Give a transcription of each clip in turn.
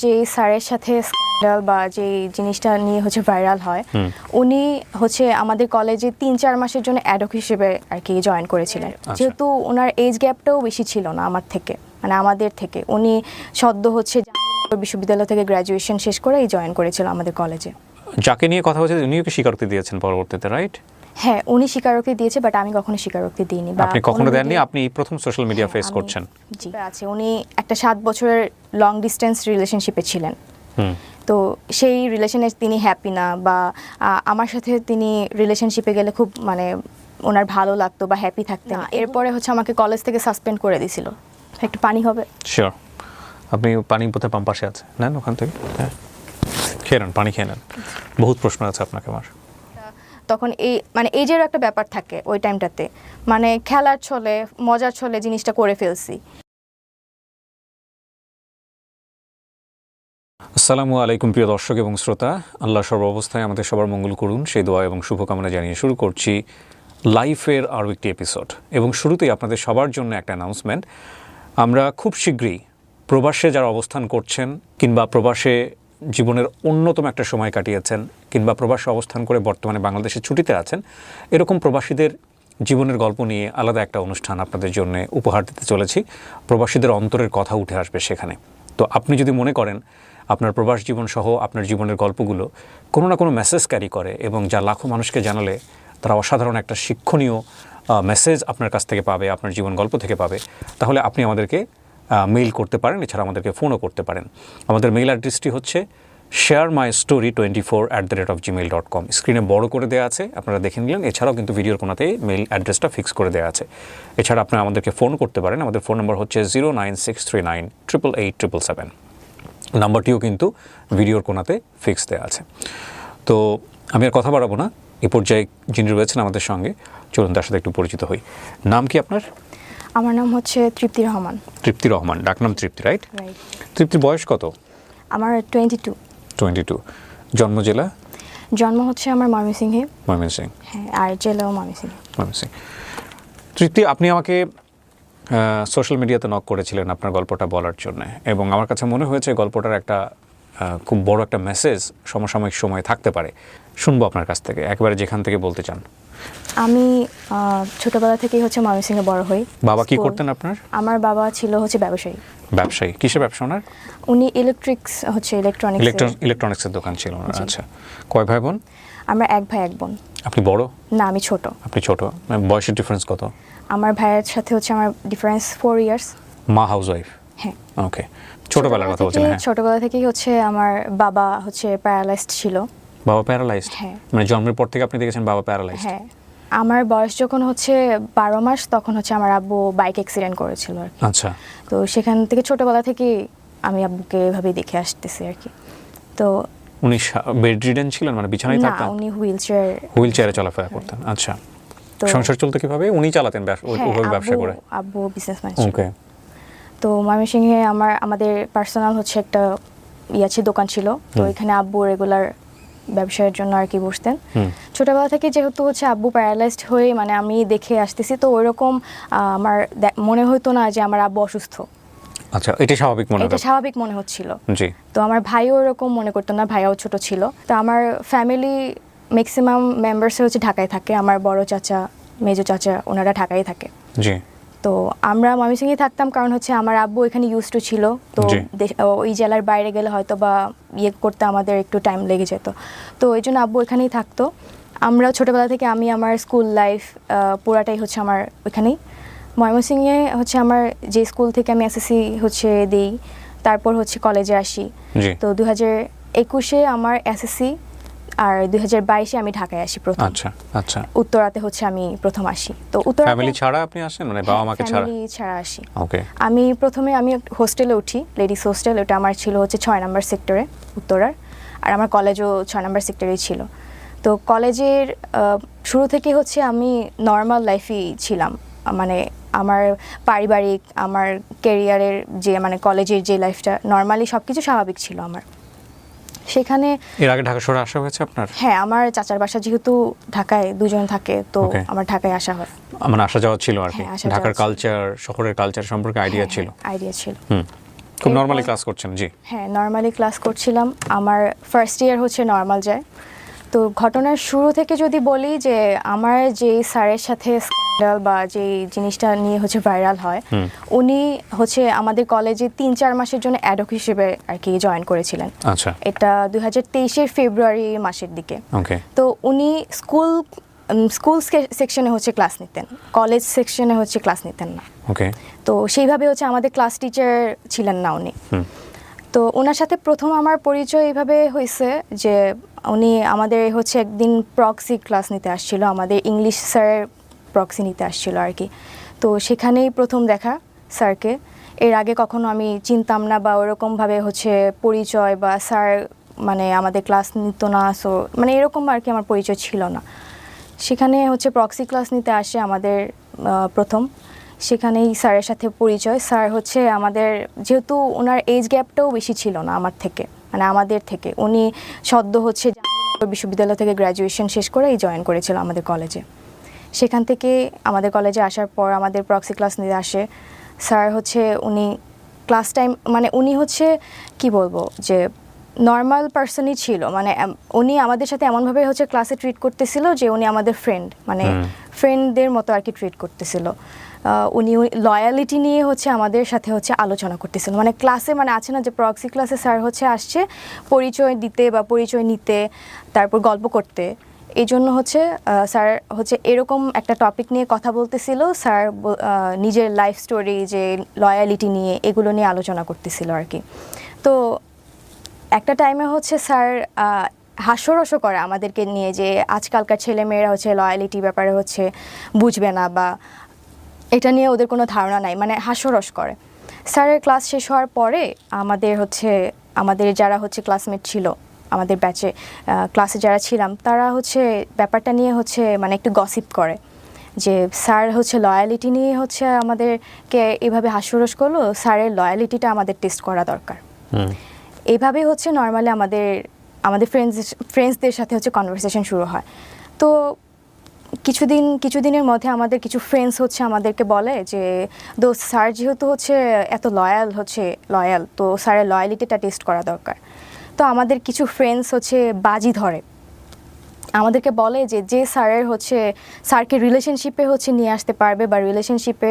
যে স্যারের সাথে স্ক্যান্ডাল বা যে জিনিসটা নিয়ে হচ্ছে ভাইরাল হয়, উনি হচ্ছে আমাদের কলেজে ৩-৪ মাসের জন্য অ্যাডহক হিসেবে আর কি জয়েন করেছিলেন। যেহেতু ওনার এজ গ্যাপটাও বেশি ছিল না আমার থেকে, মানে আমাদের থেকে। উনি সদ্য হচ্ছে বিশ্ববিদ্যালয় থেকে গ্র্যাজুয়েশন শেষ করেই জয়েন করেছিল আমাদের কলেজে। যাকে নিয়ে কথা হচ্ছে উনিও কি স্বীকারোক্তি দিয়েছেন পরবর্তীতে, রাইট? হ্যাঁ, উনি স্বীকারোক্তি দিয়েছে, বাট আমি কখনো স্বীকারোক্তি দিইনি। আপনি কখনো দেননি? আপনি প্রথম সোশ্যাল মিডিয়া ফেস করছেন? জি আছে। উনি একটা 7 বছরের লং ডিস্টেন্স রিলেশনশিপে ছিলেন। তো সেই রিলেশনে তিনি হ্যাপি না, বা আমার সাথে তিনি রিলেশনশিপে গেলে খুব মানে ওনার ভালো লাগতো বা হ্যাপি থাকতেন। এরপরে হচ্ছে আমাকে কলেজ থেকে সাসপেন্ড করে দিয়েছিল। একটু পানি হবে? শিওর। আপনি পানি বোধহয় পাম্প পাশে আছে, নেন ওখান থেকে। হ্যাঁ, খেয়ে নেন, পানি খেয়ে নেন। বহুত প্রশ্ন আছে আপনাকে আমার। তখন মানে এজের একটা ব্যাপার থাকে ওই টাইমটাতে, মানে খেলার ছলে মজার ছলে জিনিসটা করে ফেলছি। আসসালামু আলাইকুম প্রিয় দর্শক এবং শ্রোতা, আল্লাহ সর্বাবস্থায় আমাদের সবার মঙ্গল করুন সেই দোয়া এবং শুভকামনা জানিয়ে শুরু করছি লাইফের আরও একটি এপিসোড। এবং শুরুতেই আপনাদের সবার জন্য একটা অ্যানাউন্সমেন্ট। আমরা খুব শীঘ্রই প্রবাসে যারা অবস্থান করছেন, কিংবা প্রবাসে জীবনের অন্যতম একটা সময় কাটিয়েছেন, কিংবা প্রবাসে অবস্থান করে বর্তমানে বাংলাদেশে ছুটিতে আছেন, এরকম প্রবাসীদের জীবনের গল্প নিয়ে আলাদা একটা অনুষ্ঠান আপনাদের জন্য উপহার দিতে চলেছি। প্রবাসীদের অন্তরের কথা উঠে আসবে সেখানে। তো আপনি যদি মনে করেন আপনার প্রবাস জীবন সহ আপনার জীবনের গল্পগুলো কোনো না কোনো মেসেজ ক্যারি করে, এবং যা লাখো মানুষকে জানালে তারা অসাধারণ একটা শিক্ষণীয় মেসেজ আপনার কাছ থেকে পাবে, আপনার জীবন গল্প থেকে পাবে, তাহলে আপনি আমাদেরকে মেইল করতে পারেন। এছাড়া আমাদেরকে ফোনও করতে পারেন। আমাদের মেইল অ্যাড্রেসটি হচ্ছে sharemystory24@gmail.com। স্ক্রিনে বড় করে দেওয়া আছে, আপনারা দেখে নিলেন। এছাড়াও কিন্তু ভিডিওর কোনাতে মেইল অ্যাড্রেসটা ফিক্স করে দেওয়া আছে। এছাড়া আপনারা আমাদেরকে ফোন করতে পারেন। আমাদের ফোন নাম্বার হচ্ছে 09639887777। নাম্বারটিও কিন্তু ভিডিওর কোনাতে ফিক্স দেওয়া আছে। তো আমি আর কথা বাড়াবো না, এ পর্যায়ে যিনি রয়েছেন আমাদের সঙ্গে, চলুন তার সাথে একটু পরিচিত হই। নাম কি আপনার? আমার নাম হচ্ছে তৃপ্তি রহমান। তৃপ্তি রহমান, ডাকনাম তৃপ্তি, রাইট? তৃপ্তির বয়স কত? আমার 22। জন্ম জেলা? জন্ম হচ্ছে আমার ময়মনসিংহে। ময়মনসিংহ, হ্যাঁ, আর জেলাও ময়মনসিংহে। তৃপ্তি, আপনি আমাকে সোশ্যাল মিডিয়াতে নক করেছিলেন আপনার গল্পটা বলার জন্য, এবং আমার কাছে মনে হয়েছে গল্পটার একটা খুব বড় একটা মেসেজ সমসাময়িক সময়ে থাকতে পারে। শুনবো আপনার কাছ থেকে, একবারে যেখান থেকে বলতে চান। আমি ছোটবেলা থেকেই হচ্ছে ময়মনসিংহে বড় হই। বাবা কি করতেন আপনার? আমার বাবা ছিল হচ্ছে ব্যবসায়ী। ব্যবসায়ী? কিসের ব্যবসা ওনার? উনি ইলেকট্রনিক্সের দোকান ছিল ওনার। আচ্ছা, কয় ভাই বোন? আমরা এক ভাই এক বোন। আপনি বড়? না, আমি ছোট। আপনি ছোট। বয়সের ডিফারেন্স কত? আমার ভাইয়ের সাথে হচ্ছে আমার ডিফারেন্স 4 ইয়ার্স। মা হাউসওয়াইফ? হ্যাঁ। ওকে, ছোটবেলার কথা বলছেন? হ্যাঁ, ছোটবেলা থেকেই হচ্ছে আমার বাবা হচ্ছে প্যারালাইজড ছিল। বাবা প্যারালাইজড? হ্যাঁ। মানে জন্মের পর থেকে আপনি দেখেছেন বাবা প্যারালাইজড? হ্যাঁ। আমার বয়স যখন হচ্ছে 12 মাস, তখন হচ্ছে আমার আব্বু বাইক অ্যাক্সিডেন্ট করেছিল আর কি। আচ্ছা। তো সেখান থেকে ছোটবেলা থেকে আমি আব্বুকে এভাবেই দেখে আসতেছি আর কি। তো উনি বেডরিডেন ছিলেন, মানে বিছানায় থাকতেন? না, উনি হুইলচেয়ারে চলাফেরা করতেন। আচ্ছা। তো সংসার চলতে কিভাবে? উনি চালাতেন ওইভাবে ব্যবসা করে? আব্বু বিজনেসম্যান ছিল। ওকে। তো ময়মনসিংহে আমাদের পার্সোনাল হচ্ছে একটা দোকান ছিল। তো এখানে আব্বু রেগুলার ব্যবসার জন্য আর কি বসতেন। ছোটবেলা থেকে যেহেতু হচ্ছে আব্বু প্যারালাইজড হয়ে মানে আমি দেখে আসতেছি, তো ওইরকম আমার মনে হতো না যে আমার আব্বু অসুস্থ। আচ্ছা, এটা স্বাভাবিক মনে হচ্ছিল। জি। তো আমার ভাইও এরকম মনে করতো না, ভাইয়াও ছোট ছিল। তো আমার ফ্যামিলি ম্যাক্সিমাম মেম্বার্স হচ্ছে ঢাকায় থাকে। আমার বড় চাচা, মেজো চাচা, ওনারা ঢাকায় থাকে। জি। তো আমরা ময়মনসিংহে থাকতাম, কারণ হচ্ছে আমার আব্বু এখানে ইউজ টু ছিল। তো ওই জেলার বাইরে গেলে হয়তো বা করতে আমাদের একটু টাইম লেগে যেত। তো ওই জন্য আব্বু এখানেই থাকতো। আমরা ছোটোবেলা থেকে আমি আমার স্কুল লাইফ পুরাটাই হচ্ছে আমার ওইখানেই ময়মনসিংহে হচ্ছে আমার যে স্কুল থেকে আমি এসএসসি হচ্ছে দিই, তারপর হচ্ছে কলেজে আসি। তো 2021-এ আমার এসএসসি, আর 2022-এ আমি ঢাকায় আসি প্রথম। আচ্ছা আচ্ছা। উত্তরাতে হচ্ছে আমি প্রথম আসি। তো উত্তরা ফ্যামিলি ছাড়া আপনি আসেন, মানে বাবা মাকে ছাড়া? ফ্যামিলি ছাড়া আসি। ওকে। আমি প্রথমে হোস্টেলে উঠি, লেডিস হোস্টেল। ওটা আমার ছিল হচ্ছে 6 নম্বর সেক্টরে, উত্তরার। আর আমার কলেজও 6 নম্বর সেক্টরেই ছিল। তো কলেজের শুরু থেকে হচ্ছে আমি নর্মাল লাইফই ছিলাম। মানে আমার পারিবারিক, আমার ক্যারিয়ারের যে মানে কলেজের যে লাইফটা, নর্মালি সব কিছু স্বাভাবিক ছিল আমার সেখানে। এর আগে ঢাকা শহরে আসা হয়েছে আপনার? হ্যাঁ, আমার চাচার বাসা যেহেতু ঢাকায়, দুজন থাকে, তো আমার ঢাকায় আসা হয়। মানে আসা যাওয়া ছিল আর কি। ঢাকার কালচার, শহরের কালচার সম্পর্কে আইডিয়া ছিল? আইডিয়া ছিল। খুব নরমালি ক্লাস করছেন? জি হ্যাঁ, নর্মালি ক্লাস করছিলাম। আমার ফার্স্ট ইয়ার হচ্ছে নর্মাল যায়। তো ঘটনার শুরু থেকে যদি বলি যে আমার যে স্যারের সাথে স্ক্যান্ডাল বা যে জিনিসটা নিয়ে হচ্ছে ভাইরাল হয়, উনি হচ্ছে আমাদের কলেজে 3-4 মাসের জন্য অ্যাডহক হিসেবে আর কি জয়েন করেছিলেন। আচ্ছা, এটা 2023-এর ফেব্রুয়ারি মাসের দিকে। ওকে। তো উনি স্কুল সেকশনে হচ্ছে ক্লাস নিতেন, কলেজ সেকশনে হচ্ছে ক্লাস নিতেন না। ওকে। তো সেইভাবে হচ্ছে আমাদের ক্লাস টিচার ছিলেন না উনি। তো ওনার সাথে প্রথম আমার পরিচয় এইভাবে হয়েছে যে উনি আমাদের হচ্ছে একদিন প্রক্সি ক্লাস নিতে আসছিল, আমাদের ইংলিশ স্যারের প্রক্সি নিতে আসছিল আর কি। তো সেখানেই প্রথম দেখা স্যারকে। এর আগে কখনো আমি চিনতাম না বা ওরকমভাবে হচ্ছে পরিচয় বা স্যার মানে আমাদের ক্লাস নিত না, সো মানে এরকম আর কি আমার পরিচয় ছিল না। সেখানে হচ্ছে প্রক্সি ক্লাস নিতে আসে আমাদের প্রথম, সেখানেই স্যারের সাথে পরিচয়। স্যার হচ্ছে আমাদের, যেহেতু ওনার এজ গ্যাপটাও বেশি ছিল না আমার থেকে, মানে আমাদের থেকে, উনি সদ্য হচ্ছে বিশ্ববিদ্যালয় থেকে গ্র্যাজুয়েশন শেষ করেই জয়েন করেছিল আমাদের কলেজে। সেখান থেকে আমাদের কলেজে আসার পর আমাদের প্রক্সি ক্লাস নিতে আসে স্যার। হচ্ছে উনি ক্লাস টাইম মানে উনি হচ্ছে কি বলবো যে নর্মাল পার্সনই ছিল, মানে উনি আমাদের সাথে এমনভাবে হচ্ছে ক্লাসে ট্রিট করতেছিল যে উনি আমাদের ফ্রেন্ড, মানে ফ্রেন্ডদের মতো আর কি ট্রিট করতেছিল। উনি লয়ালিটি নিয়ে হচ্ছে আমাদের সাথে হচ্ছে আলোচনা করতেছিল, মানে ক্লাসে, মানে আছে না যে প্রক্সি ক্লাসে স্যার হচ্ছে আসছে পরিচয় দিতে বা পরিচয় নিতে, তারপর গল্প করতে। এই জন্য হচ্ছে স্যার হচ্ছে এরকম একটা টপিক নিয়ে কথা বলতেছিল। স্যার নিজের লাইফ স্টোরি, যে লয়ালিটি নিয়ে, এগুলো নিয়ে আলোচনা করতেছিল আর কি। তো একটা টাইমে হচ্ছে স্যার হাস্যরসও করে আমাদেরকে নিয়ে, যে আজকালকার ছেলেমেয়েরা হচ্ছে লয়ালিটি ব্যাপারে হচ্ছে বুঝবে না বা এটা নিয়ে ওদের কোনো ধারণা নাই, মানে হাস্যরস করে। স্যারের ক্লাস শেষ হওয়ার পরে আমাদের যারা হচ্ছে ক্লাসমেট ছিল, আমাদের ব্যাচে ক্লাসে যারা ছিলাম, তারা হচ্ছে ব্যাপারটা নিয়ে হচ্ছে মানে একটু গসিপ করে যে স্যার হচ্ছে লয়ালিটি নিয়ে হচ্ছে আমাদেরকে এভাবে হাস্যরস করলো, স্যারের লয়ালিটিটা আমাদের টেস্ট করা দরকার। এইভাবেই হচ্ছে নর্মালি আমাদের ফ্রেন্ডসদের সাথে হচ্ছে কনভারসেশন শুরু হয়। তো কিছুদিনের মধ্যে আমাদের কিছু ফ্রেন্ডস হচ্ছে আমাদেরকে বলে যে দোস্ত, স্যার যেহেতু হচ্ছে এত লয়াল, তো স্যারের লয়ালিটিটা টেস্ট করা দরকার। তো আমাদের কিছু ফ্রেন্ডস হচ্ছে বাজি ধরে, আমাদেরকে বলে যে স্যারকে রিলেশনশিপে হচ্ছে নিয়ে আসতে পারবে বা রিলেশনশিপে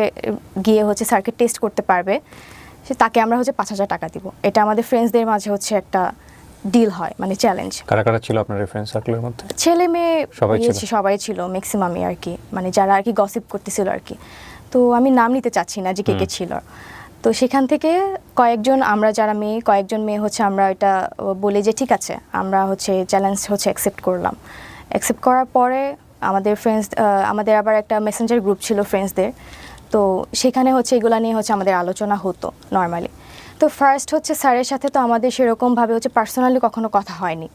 গিয়ে হচ্ছে স্যারকে টেস্ট করতে পারবে, তাকে আমরা হচ্ছে 5,000 টাকা দিব। এটা আমাদের ফ্রেন্ডসদের মাঝে হচ্ছে একটা ডিল হয়, মানে চ্যালেঞ্জ। কারা কারা ছিল আপনার ফ্রেন্ড সার্কেলের মধ্যে? ছেলে মেয়ে সবাই ছিল, ম্যাক্সিমামই আর কি, মানে যারা আর কি গসিপ করতেছিল আর কি। তো আমি নাম নিতে চাচ্ছি না যে কে ছিল। তো সেখান থেকে কয়েকজন মেয়ে হচ্ছে আমরা এটা বলে যে ঠিক আছে, আমরা হচ্ছে চ্যালেঞ্জ হচ্ছে অ্যাকসেপ্ট করলাম। অ্যাকসেপ্ট করার পরে আমাদের আবার একটা মেসেঞ্জার গ্রুপ ছিল ফ্রেন্ডসদের। তো সেখানে হচ্ছে এগুলো নিয়ে হচ্ছে আমাদের আলোচনা হতো নর্মালি। তো ফার্স্ট হচ্ছে স্যারের সাথে তো আমাদের সেরকমভাবে হচ্ছে পার্সোনালি কখনো কথা হয়নি।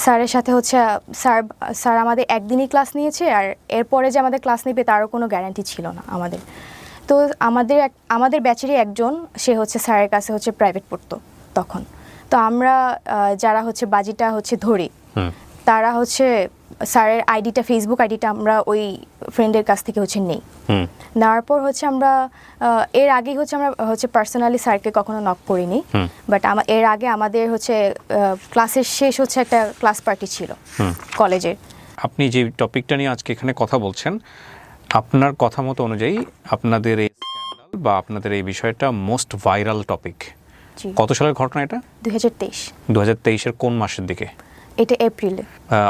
স্যারের সাথে হচ্ছে স্যার আমাদের একদিনই ক্লাস নিয়েছে, আর এরপরে যে আমাদের ক্লাস নেবে তারও কোনো গ্যারান্টি ছিল না আমাদের। তো আমাদের ব্যাচেরই একজন, সে হচ্ছে স্যারের কাছে হচ্ছে প্রাইভেট পড়তো তখন। তো আমরা যারা হচ্ছে বাজিটা হচ্ছে ধরি, তারা হচ্ছে স্যারের ফেসবুক আইডিটা আমরা ওই ফ্রেন্ডের কাছ থেকে হচ্ছে নেই। নেওয়ার পর হচ্ছে আমরা এর আগেই হচ্ছে আমরা হচ্ছে পার্সোনালি স্যারকে কখনো নক করিনি, বাট এর আগে আমাদের হচ্ছে ক্লাসের শেষ হচ্ছে একটা ক্লাস পার্টি ছিল কলেজের। আপনি যে টপিকটা নিয়ে আজকে এখানে কথা বলছেন, আপনার কথা মতো অনুযায়ী আপনাদের এই স্ক্যান্ডাল বা আপনাদের এই বিষয়টা মোস্ট ভাইরাল টপিক। কত সালের ঘটনা এটা? 2023। 2023-এর কোন মাসের দিকে? এটা এপ্রিলে।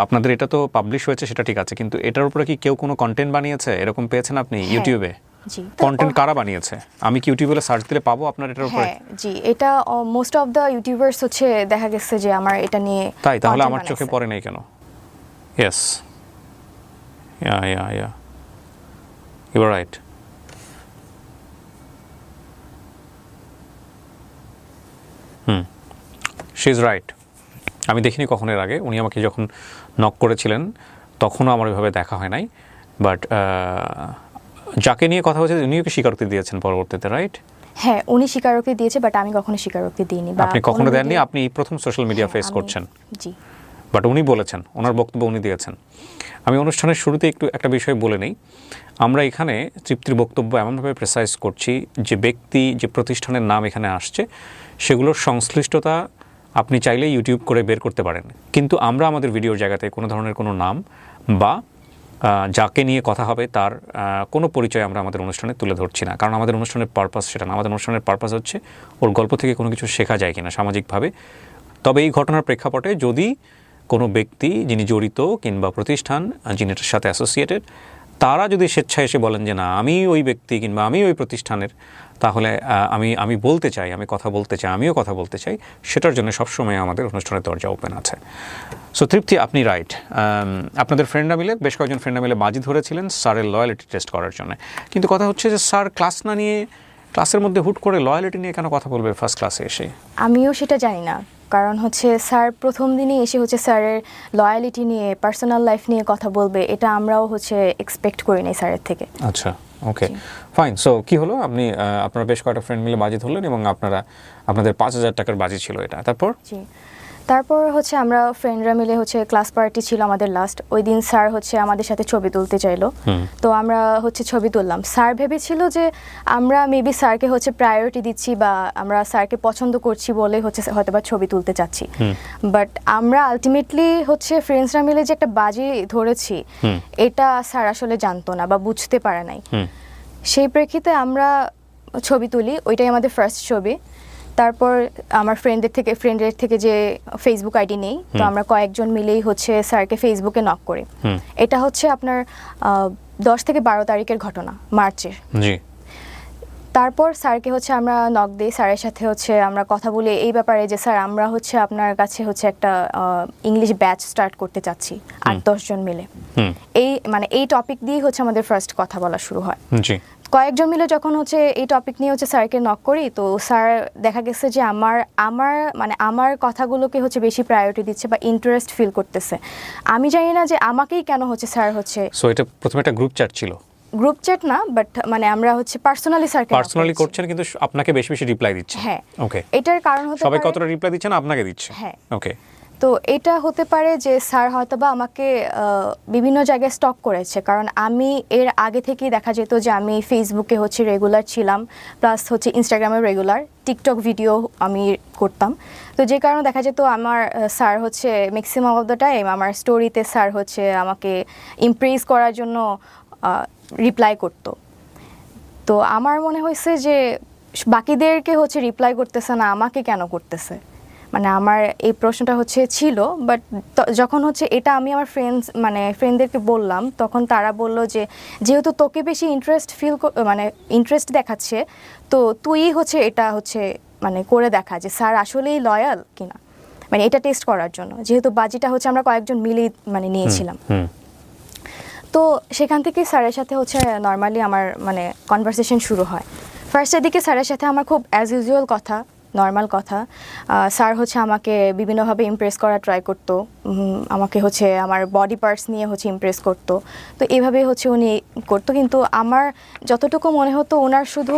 আপনাদের এটা তো পাবলিশ হয়েছে, সেটা ঠিক আছে, কিন্তু এটার উপরে কি কেউ কোনো কন্টেন্ট বানিয়েছে? এরকম পেয়েছেন আপনি ইউটিউবে? জি। কন্টেন্ট কারা বানিয়েছে? আমি কি ইউটিউবে সার্চ দিলে পাবো আপনার এটার উপরে? হ্যাঁ জি, এটা মোস্ট অফ দ্য ইউটিউবার্স হচ্ছে দেখা গেছে যে আমার এটা নিয়ে। তাই? তাহলে আমার চোখে পড়ে নাই কেন? Yes, yeah you are right. She is right. আমি দেখিনি কখন এর আগে। উনি আমাকে যখন নক করেছিলেন তখনও আমার ওইভাবে দেখা হয় নাই, বাট যাকে নিয়ে কথা হচ্ছে উনিও কি স্বীকারোক্তি দিয়েছেন পরবর্তীতে, রাইট? হ্যাঁ, উনি স্বীকারোক্তি দিয়েছে, বাট আমি কখনো স্বীকারোক্তি দিইনি। আপনি কখনো দেননি? আপনি প্রথম সোশ্যাল মিডিয়া ফেস করছেন? জি। বাট উনি বলেছেন, ওনার বক্তব্য উনি দিয়েছেন। আমি অনুষ্ঠানের শুরুতে একটু একটা বিষয় বলে নেই। আমরা এখানে তৃপ্তির বক্তব্য এমনভাবে প্রেসাইজ করছি যে ব্যক্তি, যে প্রতিষ্ঠানের নাম এখানে আসছে সেগুলোর সংশ্লিষ্টতা আপনি চাইলে ইউটিউব করে বের করতে পারেন, কিন্তু আমরা আমাদের ভিডিওর জায়গাতে কোনো ধরনের কোনো নাম বা যাকে নিয়ে কথা হবে তার কোনো পরিচয় আমরা আমাদের অনুষ্ঠানে তুলে ধরছি না, কারণ আমাদের অনুষ্ঠানের পারপাস সেটা না। আমাদের অনুষ্ঠানের পারপাস হচ্ছে ওর গল্প থেকে কোনো কিছু শেখা যায় কিনা সামাজিকভাবে। তবে এই ঘটনার প্রেক্ষাপটে যদি কোনো ব্যক্তি যিনি জড়িত কিংবা প্রতিষ্ঠান যিনি এটার সাথে অ্যাসোসিয়েটেড, তারা যদি স্বেচ্ছায় এসে বলেন যে না আমি ওই ব্যক্তি কিংবা আমি ওই প্রতিষ্ঠানের, তাহলে আমি বলতে চাই, আমি কথা বলতে চাই, আমিও কথা বলতে চাই, সেটার জন্য সবসময় আমাদের অনুষ্ঠানের দরজা ওপেন আছে। সো তৃপ্তি, আপনি রাইট। আপনাদের ফ্রেন্ডরা মিলে, বেশ কয়েকজন ফ্রেন্ডরা মিলে বাজি ধরেছিলেন স্যারের লয়ালিটি টেস্ট করার জন্য, কিন্তু কথা হচ্ছে যে স্যার ক্লাস না নিয়ে, ক্লাসের মধ্যে হুট করে লয়ালিটি নিয়ে কেন কথা বলবে ফার্স্ট ক্লাসে এসে? আমিও সেটা জানি না, কারণ হচ্ছে স্যার প্রথম দিনই এসে হচ্ছে স্যারের লয়ালিটি নিয়ে, পার্সোনাল লাইফ নিয়ে কথা বলবে, এটা আমরাও হচ্ছে এক্সপেক্ট করি নাই স্যারের থেকে। আচ্ছা, ওকে, ফাইন। সো কী হলো, আপনি আপনারা বেশ কয়েকটা ফ্রেন্ড মিলে বাজি ধরলেন এবং আপনাদের 5,000 টাকার বাজি ছিল এটা, তারপর? জি, তারপর হচ্ছে আমরা ফ্রেন্ডরা মিলে হচ্ছে ক্লাস পার্টি ছিল আমাদের লাস্ট, ওই দিন স্যার হচ্ছে আমাদের সাথে ছবি তুলতে চাইলো, তো আমরা হচ্ছে ছবি তুললাম। স্যার ভেবেছিল যে আমরা মেবি স্যারকে হচ্ছে প্রায়োরিটি দিচ্ছি বা আমরা স্যারকে পছন্দ করছি বলে হচ্ছে হয়তো বা ছবি তুলতে চাচ্ছি, বাট আমরা আলটিমেটলি হচ্ছে ফ্রেন্ডসরা মিলে যে একটা বাজি ধরেছি এটা স্যার আসলে জানতো না বা বুঝতে পারে নাই। সেই প্রেক্ষিতে আমরা ছবি তুলি, ওইটাই আমাদের ফার্স্ট ছবি। তারপর আমার ফ্রেন্ডের থেকে যে ফেসবুক আইডি নেই, তো আমরা কয়েকজন মিলেই হচ্ছে স্যারকে ফেসবুকে নক করি। এটা হচ্ছে আপনার 10 থেকে 12 তারিখের ঘটনা, মার্চের। জি। তারপর স্যারকে হচ্ছে আমরা নক দিই, স্যারের সাথে হচ্ছে আমরা কথা বলি এই ব্যাপারে যে স্যার আমরা হচ্ছে আপনার কাছে হচ্ছে একটা ইংলিশ ব্যাচ স্টার্ট করতে চাচ্ছি 8-10 জন মিলে। এই টপিক দিয়ে হচ্ছে আমাদের ফার্স্ট কথা বলা শুরু হয়। জি। কয়েকজন মিলে যখন হচ্ছে এই টপিক নিয়ে হচ্ছে স্যারকে নক করি, তো স্যার দেখা গেছে যে আমার কথাগুলোকে হচ্ছে বেশি প্রায়োরিটি দিচ্ছে বা ইন্টারেস্ট ফিল করতেছে। আমি জানি না যে আমাকেই কেন হচ্ছে স্যার হচ্ছে। সো এটা প্রথমে একটা গ্রুপ চ্যাট ছিল? গ্রুপ চ্যাট না, বাট আমরা হচ্ছে পার্সোনালি করছেন, কিন্তু আপনাকে বেশি বেশি রিপ্লাই দিচ্ছে। হ্যাঁ, ওকে। এটার কারণ হতে পারে সবাই কতটা রিপ্লাই দিচ্ছে না আপনাকে দিচ্ছে? হ্যাঁ, ওকে। তো এটা হতে পারে যে স্যার হয়তোবা আমাকে বিভিন্ন জায়গায় স্টক করেছে, কারণ আমি এর আগে থেকেই দেখা যেত যে আমি ফেসবুকে হচ্ছে রেগুলার ছিলাম, প্লাস হচ্ছে ইনস্টাগ্রামে রেগুলার, টিকটক ভিডিও আমি করতাম। তো যে কারণে দেখা যেত আমার স্যার হচ্ছে ম্যাক্সিমাম অফ দ্য টাইম আমার স্টোরিতে স্যার হচ্ছে আমাকে ইমপ্রেস করার জন্য রিপ্লাই করতো। তো আমার মনে হয়েছে যে বাকিদেরকে হচ্ছে রিপ্লাই করতেছে না, আমাকে কেন করতেছে, আমার এই প্রশ্নটা হচ্ছে ছিল। বাট যখন হচ্ছে এটা আমি আমার ফ্রেন্ডদেরকে বললাম, তখন তারা বলল যে যেহেতু তোকে বেশি ইন্টারেস্ট দেখাচ্ছে, তো তুই হচ্ছে এটা হচ্ছে করে দেখা যে স্যার আসলেই লয়াল কিনা, এটা টেস্ট করার জন্য, যেহেতু বাজিটা হচ্ছে আমরা কয়েকজন মিলেই নিয়েছিলাম। তো সেখান থেকে স্যারের সাথে হচ্ছে নর্মালি আমার কনভারসেশন শুরু হয়। ফার্স্টের দিকে স্যারের সাথে আমার খুব অ্যাজ ইউজুয়াল কথা, নর্মাল কথা। স্যার হচ্ছে আমাকে বিভিন্নভাবে ইমপ্রেস করা ট্রাই করতো, আমাকে হচ্ছে আমার বডি পার্টস নিয়ে হচ্ছে ইমপ্রেস করতো। তো এইভাবেই হচ্ছে উনি করতো, কিন্তু আমার যতটুকু মনে হতো ওনার শুধু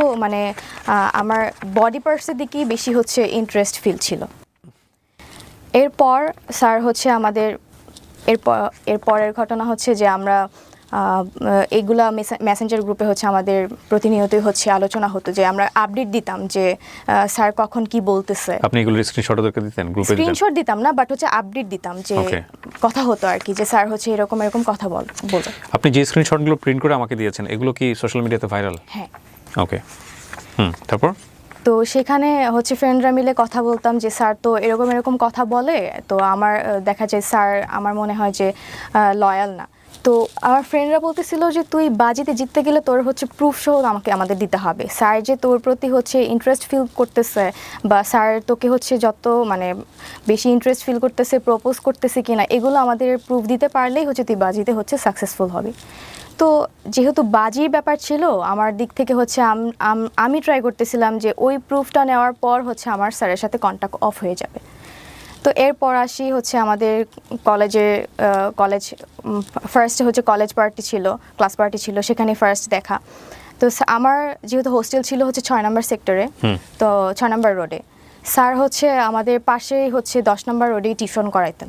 আমার বডি পার্টসের দিকেই বেশি হচ্ছে ইন্টারেস্ট ফিল ছিল। এরপর স্যার হচ্ছে আমাদের এরপরের ঘটনা হচ্ছে যে আমরা এইগুলা মেসেঞ্জার গ্রুপে হচ্ছে আমাদের প্রতিনিয়তই হচ্ছে আলোচনা হতো, যে আমরা আপডেট দিতাম যে স্যার কখন কি বলতেছে। আপনি এগুলো স্ক্রিনশট ওদেরকে দিতেন? গ্রুপে স্ক্রিনশট দিতাম না, বাট হচ্ছে আপডেট দিতাম যে কথা হতো আর কি, যে স্যার হচ্ছে এরকম কথা বলে। আপনি যে স্ক্রিনশটগুলো প্রিন্ট করে আমাকে দিয়েছেন এগুলো কি সোশ্যাল মিডিয়াতে ভাইরাল? হ্যাঁ। ওকে। তারপর? তো সেখানে হচ্ছে ফ্রেন্ডরা মিলে কথা বলতাম যে স্যার তো এরকম কথা বলে, তো আমার দেখা যায় স্যার আমার মনে হয় যে লয়াল না। তো আমার ফ্রেন্ডরা বলতেছিল যে তুই বাজিতে জিততে গেলে তোর হচ্ছে প্রুফ সহ আমাদের দিতে হবে, স্যার যে তোর প্রতি হচ্ছে ইন্টারেস্ট ফিল করতেছে বা স্যার তোকে হচ্ছে যত বেশি ইন্টারেস্ট ফিল করতেছে, প্রপোজ করতেছে কিনা, এগুলো আমাদের প্রুফ দিতে পারলেই হচ্ছে তুই বাজিতে হচ্ছে সাকসেসফুল হবি। তো যেহেতু বাজির ব্যাপার ছিল আমার দিক থেকে হচ্ছে আমি ট্রাই করতেছিলাম যে ওই প্রুফটা নেওয়ার পর হচ্ছে আমার স্যারের সাথে কন্ট্যাক্ট অফ হয়ে যাবে। তো এরপর আসি হচ্ছে আমাদের কলেজ ফার্স্টে হচ্ছে কলেজ পার্টি ছিল, ক্লাস পার্টি ছিল, সেখানে ফার্স্ট দেখা। তো আমার যেহেতু হোস্টেল ছিল হচ্ছে 6 নম্বর সেক্টরে, তো 6 নম্বর রোডে, স্যার হচ্ছে আমাদের পাশেই হচ্ছে 10 নম্বর রোডেই টিউশন করাইতেন।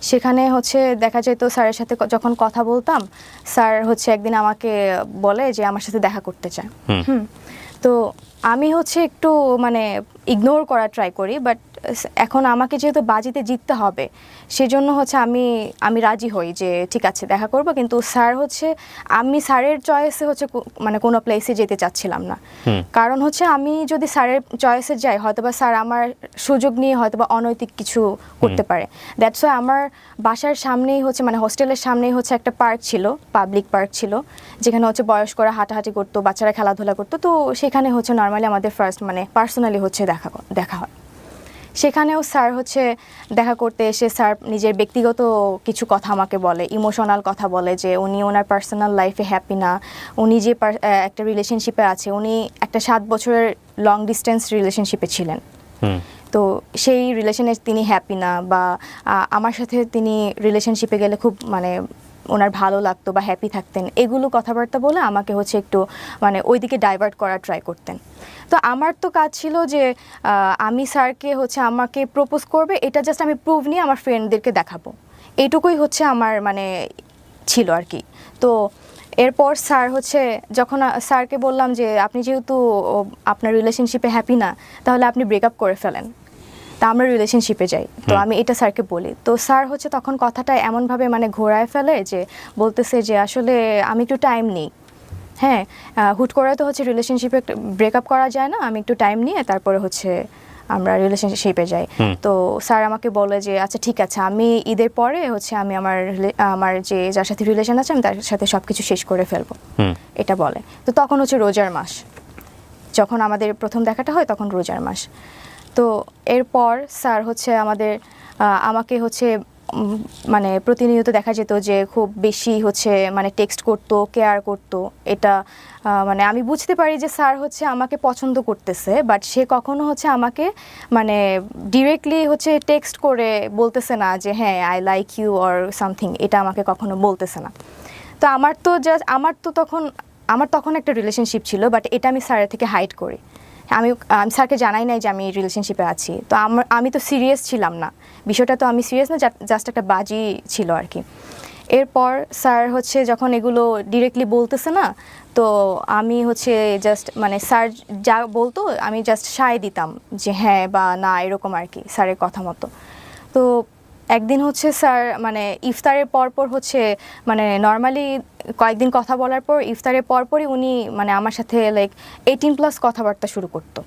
সেখানে হচ্ছে দেখা যেত স্যারের সাথে যখন কথা বলতাম, স্যার হচ্ছে একদিন আমাকে বলে যে আমার সাথে দেখা করতে চায়। তো আমি হচ্ছে একটু মানে ইগনোর করার ট্রাই করি, বাট এখন আমাকে যেহেতু বাজিতে জিততে হবে সেজন্য হচ্ছে আমি রাজি হই যে ঠিক আছে দেখা করব, কিন্তু স্যার হচ্ছে আমি স্যারের চয়েসে হচ্ছে মানে কোনো প্লেসে যেতে চাচ্ছিলাম না। কারণ হচ্ছে আমি যদি স্যারের চয়েসে যাই হয়তোবা স্যার আমার সুযোগ নিয়ে হয়তোবা অনৈতিক কিছু করতে পারে। দ্যাটস ওয়াই আমার বাসার সামনেই হচ্ছে মানে হোস্টেলের সামনেই হচ্ছে একটা পার্ক ছিল, পাবলিক পার্ক ছিল, যেখানে হচ্ছে বয়স্করা হাঁটাহাঁটি করতো, বাচ্চারা খেলাধুলা করতো। তো সেখানে হচ্ছে নর্মালি আমাদের ফার্স্ট মানে পার্সোনালি হচ্ছে দেখা হয়। সেখানেও স্যার হচ্ছে দেখা করতে এসে স্যার নিজের ব্যক্তিগত কিছু কথা আমাকে বলে, ইমোশনাল কথা বলে যে উনি ওনার পার্সোনাল লাইফে হ্যাপি না, উনি যে একটা রিলেশনশিপে আছে, উনি একটা 7 বছরের লং ডিস্টেন্স রিলেশনশিপে ছিলেন। তো সেই রিলেশনে তিনি হ্যাপি না, বা আমার সাথে তিনি রিলেশনশিপে গেলে খুব মানে ওনার ভালো লাগতো বা হ্যাপি থাকতেন, এগুলো কথাবার্তা বলে আমাকে হচ্ছে একটু মানে ওইদিকে ডাইভার্ট করার ট্রাই করতেন। তো আমার তো কাজ ছিল যে আমি স্যারকে হচ্ছে আমাকে প্রপোজ করবে, এটা জাস্ট আমি প্রুভ নিয়ে আমার ফ্রেন্ডদেরকে দেখাবো, এইটুকুই হচ্ছে আমার মানে ছিল আর কি। তো এরপর স্যার হচ্ছে যখন স্যারকে বললাম যে আপনি যেহেতু আপনার রিলেশনশিপে হ্যাপি না, তাহলে আপনি ব্রেকআপ করে ফেলেন, তা আমরা রিলেশনশিপে যাই। তো আমি এটা স্যারকে বলি, তো স্যার হচ্ছে তখন কথাটা এমনভাবে মানে ঘোরায় ফেলে যে বলতেছে যে আসলে আমি একটু টাইম নিই, হ্যাঁ হুট করে তো হচ্ছে রিলেশনশিপে ব্রেকআপ করা যায় না, আমি একটু টাইম নিয়ে তারপরে হচ্ছে আমরা রিলেশনশিপে যাই। তো স্যার আমাকে বলে যে আচ্ছা ঠিক আছে, আমি ঈদের পরে হচ্ছে আমি আমার যে যার সাথে রিলেশন আছে আমি তার সাথে সব কিছু শেষ করে ফেলবো, এটা বলে। তো তখন হচ্ছে রোজার মাস, যখন আমাদের প্রথম দেখাটা হয় তখন রোজার মাস। তো এরপর স্যার হচ্ছে আমাকে হচ্ছে মানে প্রতিনিয়ত দেখা যেত যে খুব বেশি হচ্ছে মানে টেক্সট করতো, কেয়ার করতো। এটা মানে আমি বুঝতে পারি যে স্যার হচ্ছে আমাকে পছন্দ করতেছে, বাট সে কখনো হচ্ছে আমাকে মানে ডিরেক্টলি হচ্ছে টেক্সট করে বলতেছে না যে হ্যাঁ I like you or something, এটা আমাকে কখনো বলতেছে না। তো আমার তখন একটা রিলেশনশিপ ছিল, বাট এটা আমি স্যারের থেকে হাইড করি। আমি স্যারকে জানাই নাই যে আমি রিলেশনশিপে আছি। তো আমি তো সিরিয়াস ছিলাম না, বিষয়টা তো আমি সিরিয়াস না, জাস্ট একটা বাজি ছিল আর কি। এরপর স্যার হচ্ছে যখন এগুলো ডিরেক্টলি বলতেছে না, তো আমি হচ্ছে জাস্ট মানে স্যার যা বলতো আমি জাস্ট সায় দিতাম যে হ্যাঁ বা না, এরকম আর কি স্যারের কথা মতো। তো একদিন হচ্ছে স্যার মানে ইফতারের পরপর হচ্ছে মানে নর্মালি কয়েকদিন কথা বলার পর ইফতারের পরপরই উনি মানে আমার সাথে লাইক 18+ কথাবার্তা শুরু করতো।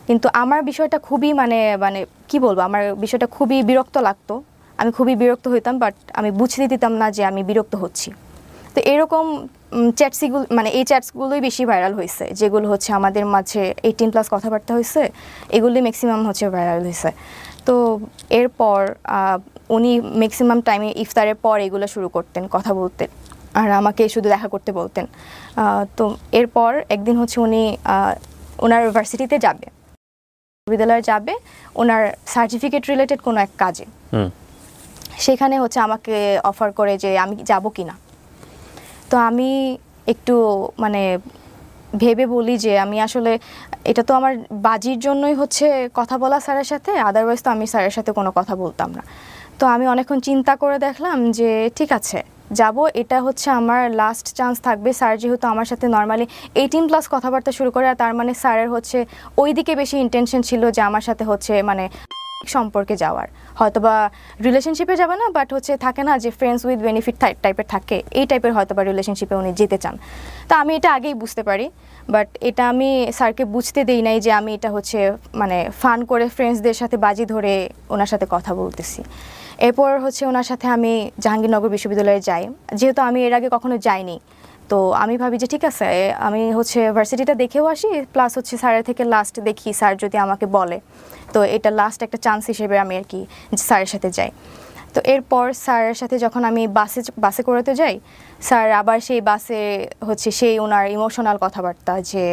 কিন্তু আমার বিষয়টা খুবই মানে মানে কি বলবো, আমার বিষয়টা খুবই বিরক্ত লাগতো, আমি খুবই বিরক্ত হইতাম, বাট আমি বুঝতে দিতাম না যে আমি বিরক্ত হচ্ছি। তো এরকম চ্যাটসগুলো মানে এই চ্যাটসগুলোই বেশি ভাইরাল হয়েছে, যেগুলো হচ্ছে আমাদের মাঝে 18+ কথাবার্তা হয়েছে, এগুলোই ম্যাক্সিমাম হচ্ছে ভাইরাল হয়েছে। তো এরপর উনি ম্যাক্সিমাম টাইমে ইফতারের পর এগুলো শুরু করতেন কথা বলতে, আর আমাকে শুধু দেখা করতে বলতেন। তো এরপর একদিন হচ্ছে উনি ওনার ভার্সিটিতে যাবে, বিশ্ববিদ্যালয়ে যাবে ওনার সার্টিফিকেট রিলেটেড কোনো এক কাজে। সেখানে হচ্ছে আমাকে অফার করে যে আমি যাব কি না। তো আমি একটু মানে ভেবে বলি যে আমি আসলে এটা তো আমার বাজির জন্যই হচ্ছে কথা বলা স্যারের সাথে, আদারওয়াইজ তো আমি স্যারের সাথে কোনো কথা বলতাম না। তো আমি অনেকক্ষণ চিন্তা করে দেখলাম যে ঠিক আছে যাব, এটা হচ্ছে আমার লাস্ট চান্স থাকবে। স্যার যেহেতু আমার সাথে নর্মালি 18+ কথাবার্তা শুরু করে, আর তার মানে স্যারের হচ্ছে ওই দিকে বেশি ইন্টেনশন ছিল যে আমার সাথে হচ্ছে মানে সম্পর্কে যাওয়ার, হয়তোবা রিলেশনশিপে যাবে না, বাট হচ্ছে থাকে না যে ফ্রেন্ডস উইথ বেনিফিট টাইপের থাকে, এই টাইপের হয়তোবা রিলেশনশিপে উনি যেতে চান। তা আমি এটা আগেই বুঝতে পারি, বাট এটা আমি স্যারকে বুঝতে দেই নাই যে আমি এটা হচ্ছে মানে ফান করে ফ্রেন্ডসদের সাথে বাজি ধরে ওনার সাথে কথা বলতেছি। এরপর হচ্ছে ওনার সাথে আমি জাহাঙ্গীরনগর বিশ্ববিদ্যালয়ে যাই, যেহেতু আমি এর আগে কখনো যাইনি। তো আমি ভাবি যে ঠিক আছে আমি হচ্ছে ভার্সিটিটা দেখেও আসি, প্লাস হচ্ছে স্যারের থেকে লাস্ট দেখি, স্যার যদি আমাকে বলে তো এটা লাস্ট একটা চান্স হিসেবে আমি আর কি স্যারের সাথে যাই। তো এরপর স্যারের সাথে যখন আমি বাসে করেতে যাই, স্যার আবার সেই বাসে হচ্ছে সেই ওনার ইমোশনাল কথাবার্তা যে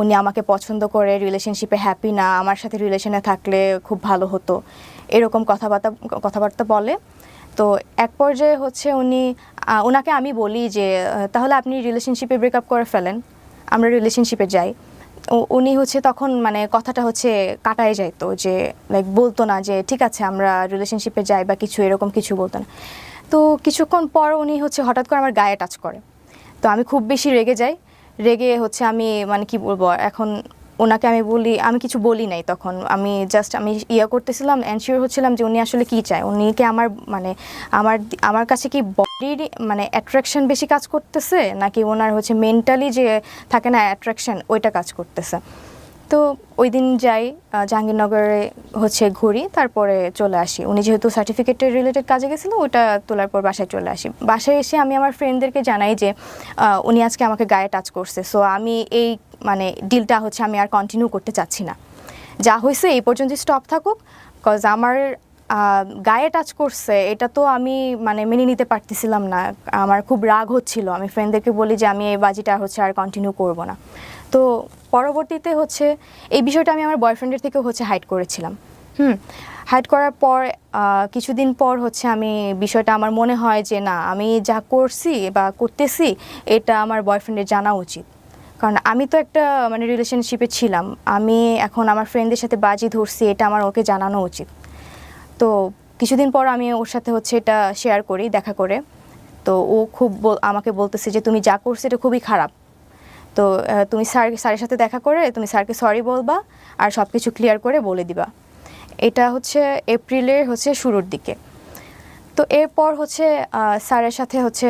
উনি আমাকে পছন্দ করে, রিলেশনশিপে হ্যাপি না, আমার সাথে রিলেশনে থাকলে খুব ভালো হতো, এরকম কথাবার্তা বলে। তো এক পর্যায়ে হচ্ছে ওনাকে আমি বলি যে তাহলে আপনি রিলেশনশিপে ব্রেকআপ করে ফেলেন, আমরা রিলেশনশিপে যাই। উনি হচ্ছে তখন মানে কথাটা হচ্ছে কাটায় যাইতো, যে লাইক বলতো না যে ঠিক আছে আমরা রিলেশনশিপে যাই বা কিছু, এরকম কিছু বলতো না। তো কিছুক্ষণ পর উনি হচ্ছে হঠাৎ করে আমার গায়ে টাচ করে। তো আমি খুব বেশি রেগে যাই। রেগে হচ্ছে আমি মানে কি বলবো এখন, ওনাকে আমি বলি, আমি কিছু বলি নাই তখন, আমি জাস্ট আমি করতেছিলাম, এনশিওর হচ্ছিলাম যে উনি আসলে কি চায়, উনি কি আমার মানে আমার কাছে কি বডির মানে অ্যাট্রাকশন বেশি কাজ করতেছে, নাকি ওনার হচ্ছে মেন্টালি যে থাকে না অ্যাট্রাকশন, ওইটা কাজ করতেছে। তো ওই দিন যাই জাহাঙ্গীরনগরে হচ্ছে ঘুরি, তারপরে চলে আসি। উনি যেহেতু সার্টিফিকেটের রিলেটেড কাজে গেছিলো, ওটা তোলার পর বাসায় চলে আসি। বাসায় এসে আমি আমার ফ্রেন্ডদেরকে জানাই যে উনি আজকে আমাকে গায়ে টাচ করছে, সো আমি এই মানে ডিলটা হচ্ছে আমি আর কন্টিনিউ করতে চাচ্ছি না, যা হয়েছে এই পর্যন্ত স্টপ থাকুক। কজ আমার গায়ে টাচ করছে, এটা তো আমি মানে মেনে নিতে পারতেছিলাম না, আমার খুব রাগ হচ্ছিল। আমি ফ্রেন্ডদেরকে বলি যে আমি এই বাজিটা হচ্ছে আর কন্টিনিউ করব না। তো পরবর্তীতে হচ্ছে এই বিষয়টা আমি আমার বয়ফ্রেন্ডের থেকেও হচ্ছে হাইড করেছিলাম। হাইড করার পর কিছুদিন পর হচ্ছে আমি বিষয়টা আমার মনে হয় যে না, আমি যা করছি বা করতেছি এটা আমার বয়ফ্রেন্ডের জানা উচিত, কারণ আমি তো একটা মানে রিলেশনশিপে ছিলাম, আমি এখন আমার ফ্রেন্ডদের সাথে বাজি ধরছি, এটা আমার ওকে জানানো উচিত। তো কিছুদিন পর আমি ওর সাথে হচ্ছে এটা শেয়ার করি দেখা করে। তো ও খুব আমাকে বলতেছে যে তুমি যা করছো এটা খুবই খারাপ, তো তুমি স্যারের সাথে দেখা করে তুমি স্যারকে সরি বলবা আর সব কিছু ক্লিয়ার করে বলে দিবা। এটা হচ্ছে এপ্রিলের হচ্ছে শুরুর দিকে। তো এরপর হচ্ছে স্যারের সাথে হচ্ছে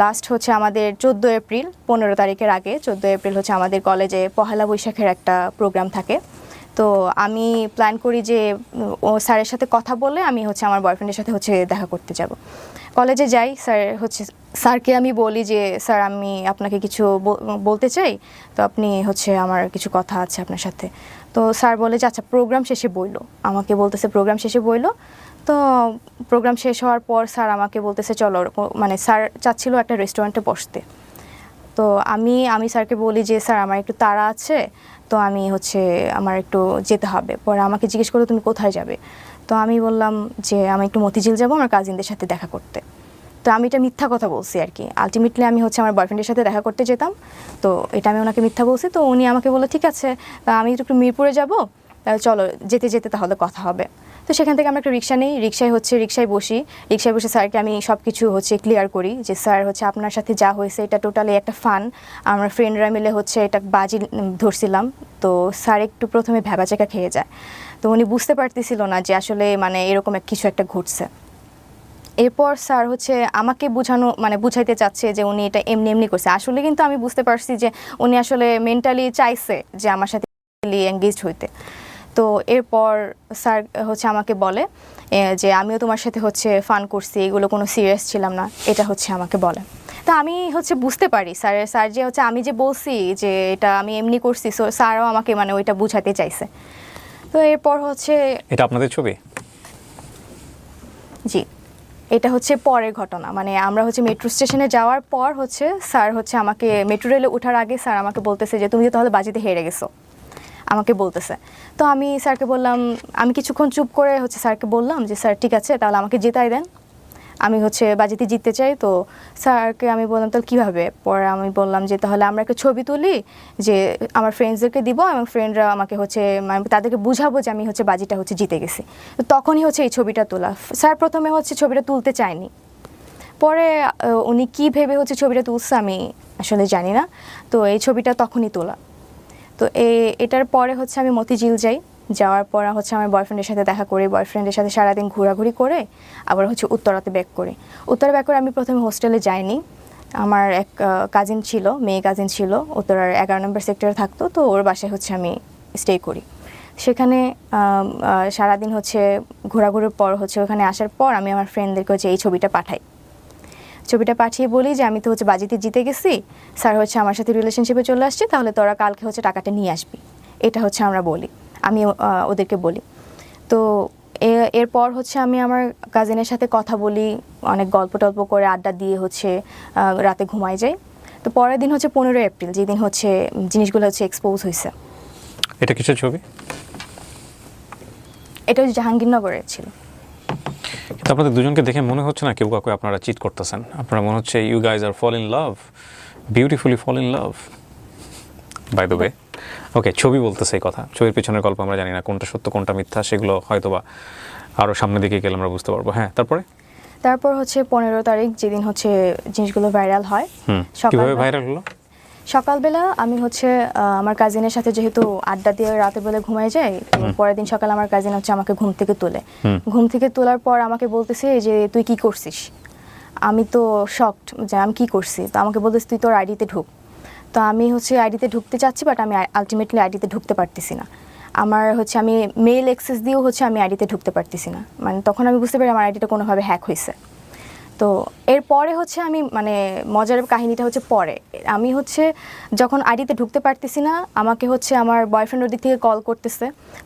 লাস্ট হচ্ছে আমাদের 14 এপ্রিল, 15 তারিখের আগে 14 এপ্রিল হচ্ছে আমাদের কলেজে পহেলা বৈশাখের একটা প্রোগ্রাম থাকে। তো আমি প্ল্যান করি যে ও স্যারের সাথে কথা বলে আমি হচ্ছে আমার বয়ফ্রেন্ডের সাথে হচ্ছে দেখা করতে যাব। কলেজে যাই, স্যারকে আমি বলি যে স্যার আমি আপনাকে কিছু বলতে চাই, তো আপনি হচ্ছে আমার কিছু কথা আছে আপনার সাথে। তো স্যার বলে যে আচ্ছা প্রোগ্রাম শেষে বইলো, আমাকে বলতেছে প্রোগ্রাম শেষে বইলো। তো প্রোগ্রাম শেষ হওয়ার পর স্যার আমাকে বলতেছে চলো, মানে স্যার চাচ্ছিল একটা রেস্টুরেন্টে বসতে। তো আমি স্যারকে বলি যে স্যার আমার একটু তাড়া আছে, তো আমি হচ্ছে আমার একটু যেতে হবে। পরে আমাকে জিজ্ঞেস করলো তুমি কোথায় যাবে, তো আমি বললাম যে আমি একটু মতিঝিল যাবো আমার কাজিনদের সাথে দেখা করতে। তো আমি এটা মিথ্যা কথা বলছি আর কি, আলটিমেটলি আমি হচ্ছে আমার বয়ফ্রেন্ডের সাথে দেখা করতে যেতাম। তো এটা আমি ওনাকে মিথ্যা বলছি। তো উনি আমাকে বললো ঠিক আছে, আমি একটু মিরপুরে যাবো, চলো যেতে যেতে তাহলে কথা হবে। তো সেখান থেকে আমরা একটা রিক্সা নিই, রিক্সায় বসি, রিক্সায় বসে স্যারকে আমি সব কিছু হচ্ছে ক্লিয়ার করি যে স্যার হচ্ছে আপনার সাথে যা হয়েছে এটা টোটালি একটা ফান, আমরা ফ্রেন্ডরা মিলে হচ্ছে এটা বাজি ধরছিলাম। তো স্যার একটু প্রথমে ভ্যাবাচাকা খেয়ে যায়, তো উনি বুঝতে পারতেছিল না যে আসলে মানে এরকম কিছু একটা ঘটছে। এরপর স্যার হচ্ছে আমাকে বুঝাইতে চাচ্ছে যে উনি এটা এমনি এমনি করছে, আসলে কিন্তু আমি বুঝতে পারছি যে উনি আসলে মেন্টালি চাইছে যে আমার সাথে এঙ্গেজড হইতে। তো এরপর স্যার হচ্ছে আমাকে বলে যে আমিও তোমার সাথে হচ্ছে ফান করছি, এগুলো কোনো সিরিয়াস ছিলাম না, এটা হচ্ছে আমাকে বলে। তো আমি হচ্ছে বুঝতে পারি স্যার যে হচ্ছে আমি যে বলছি যে এটা আমি এমনি করছি, সো স্যারও আমাকে মানে ওইটা বুঝাতে চাইছে। তো এরপর হচ্ছে এটা আপনাদের ছবি? জি, এটা হচ্ছে পরের ঘটনা, মানে আমরা হচ্ছে মেট্রো স্টেশনে যাওয়ার পর হচ্ছে স্যার হচ্ছে আমাকে মেট্রো রেলে ওঠার আগে স্যার আমাকে বলতেছে যে তুমি তো তাহলে বাজিতে হেরে গেছো, আমাকে বলতেছে। তো আমি স্যারকে বললাম, আমি কিছুক্ষণ চুপ করে হচ্ছে স্যারকে বললাম যে স্যার ঠিক আছে তাহলে আমাকে জেতাই দেন, আমি হচ্ছে বাজিতে জিততে চাই। তো স্যারকে আমি বললাম তাহলে কীভাবে, পরে আমি বললাম যে তাহলে আমরা একটা ছবি তুলি, যে আমার ফ্রেন্ডসদেরকে দিব এবং ফ্রেন্ডরা আমাকে হচ্ছে মানে তাদেরকে বুঝাবো যে আমি হচ্ছে বাজিটা হচ্ছে জিতে গেছি। তো তখনই হচ্ছে এই ছবিটা তোলা। স্যার প্রথমে হচ্ছে ছবিটা তুলতে চায়নি, পরে উনি কী ভেবে হচ্ছে ছবিটা তুলছে আমি আসলে জানি না। তো এই ছবিটা তখনই তোলা। তো এটার পরে হচ্ছে আমি মতিঝিল যাই, যাওয়ার পর হচ্ছে আমার বয়ফ্রেন্ডের সাথে দেখা করি, বয়ফ্রেন্ডের সাথে সারাদিন ঘোরাঘুরি করে আবার হচ্ছে উত্তরাতে ব্যাক করি। উত্তরা ব্যাক করে আমি প্রথমে হোস্টেলে যাইনি, আমার এক কাজিন ছিল, মেয়ে কাজিন ছিল, উত্তরার 11 নম্বর সেক্টরে থাকতো, তো ওর বাসায় হচ্ছে আমি স্টে করি। সেখানে সারাদিন হচ্ছে ঘোরাঘুরির পর হচ্ছে ওখানে আসার পর আমি আমার ফ্রেন্ডদেরকে হচ্ছে এই ছবিটা পাঠাই। ছবিটা পাঠিয়ে বলি যে আমি তো হচ্ছে বাজিতে জিতে গেছি, স্যার হচ্ছে আমার সাথে রিলেশনশিপে চলে আসছে, তাহলে তোরা কালকে হচ্ছে টাকাটা নিয়ে আসবি, এটা হচ্ছে আমরা বলি, আমি ওদেরকে বলি। তো এরপর হচ্ছে আমি আমার কাজিনের সাথে কথা বলি, অনেক গল্প টল্প করে আড্ডা দিয়ে হচ্ছে রাতে ঘুমাই যাই। তো পরের দিন হচ্ছে 15 এপ্রিল, যেদিন হচ্ছে জিনিসগুলো হচ্ছে এক্সপোজ হয়েছে। এটা কিসের ছবি? এটা হচ্ছে জাহাঙ্গীরনগরের ছিল। কিন্তু আপনাদের দুজনকে দেখে মনে হচ্ছে না কেউ কাউকে আপনারা চিট করতেছেন, আপনারা মনে হচ্ছে you guys are fall in love, beautifully fall in love by the way. Okay, ছবি বলতেছে এই কথা, ছবির পেছনের গল্প আমরা জানি না কোনটা সত্য কোনটা মিথ্যা, সেগুলো হয়তোবা আরও সামনের দিকে গেলে আমরা বুঝতে পারবো। হ্যাঁ, তারপর হচ্ছে 15 তারিখ যেদিন হচ্ছে জিনিসগুলো ভাইরাল হয়। কিভাবে ভাইরাল হলো? সকালবেলা আমি হচ্ছে আমার কাজিনের সাথে যেহেতু আড্ডা দিয়ে রাতের বেলা ঘুমাই যাই, তো পরের দিন সকালে আমার কাজিন হচ্ছে আমাকে ঘুম থেকে তোলার পর আমাকে বলতেছে যে তুই কি করছিস। আমি তো শকড যে আমি কি করছি, তো আমাকে বলতেছে তুই তোর আইডিতে ঢুক। তো আমি হচ্ছে আইডিতে ঢুকতে চাচ্ছি, বাট আমি আলটিমেটলি আইডিতে ঢুকতে পারতেছি না। আমার হচ্ছে আমি মেল অ্যাক্সেস দিয়েও হচ্ছে আমি আইডিতে ঢুকতে পারতেছি না। মানে তখন আমি বুঝতে পারি আমার আইডিটা কোনোভাবে হ্যাক হয়েছে। তো এরপরে হচ্ছে আমি মানে মজার কাহিনীটা হচ্ছে পরে আমি হচ্ছে যখন আইডিতে ঢুকতে পারতেছি না, আমাকে হচ্ছে আমার বয়ফ্রেন্ড ওর দিক থেকে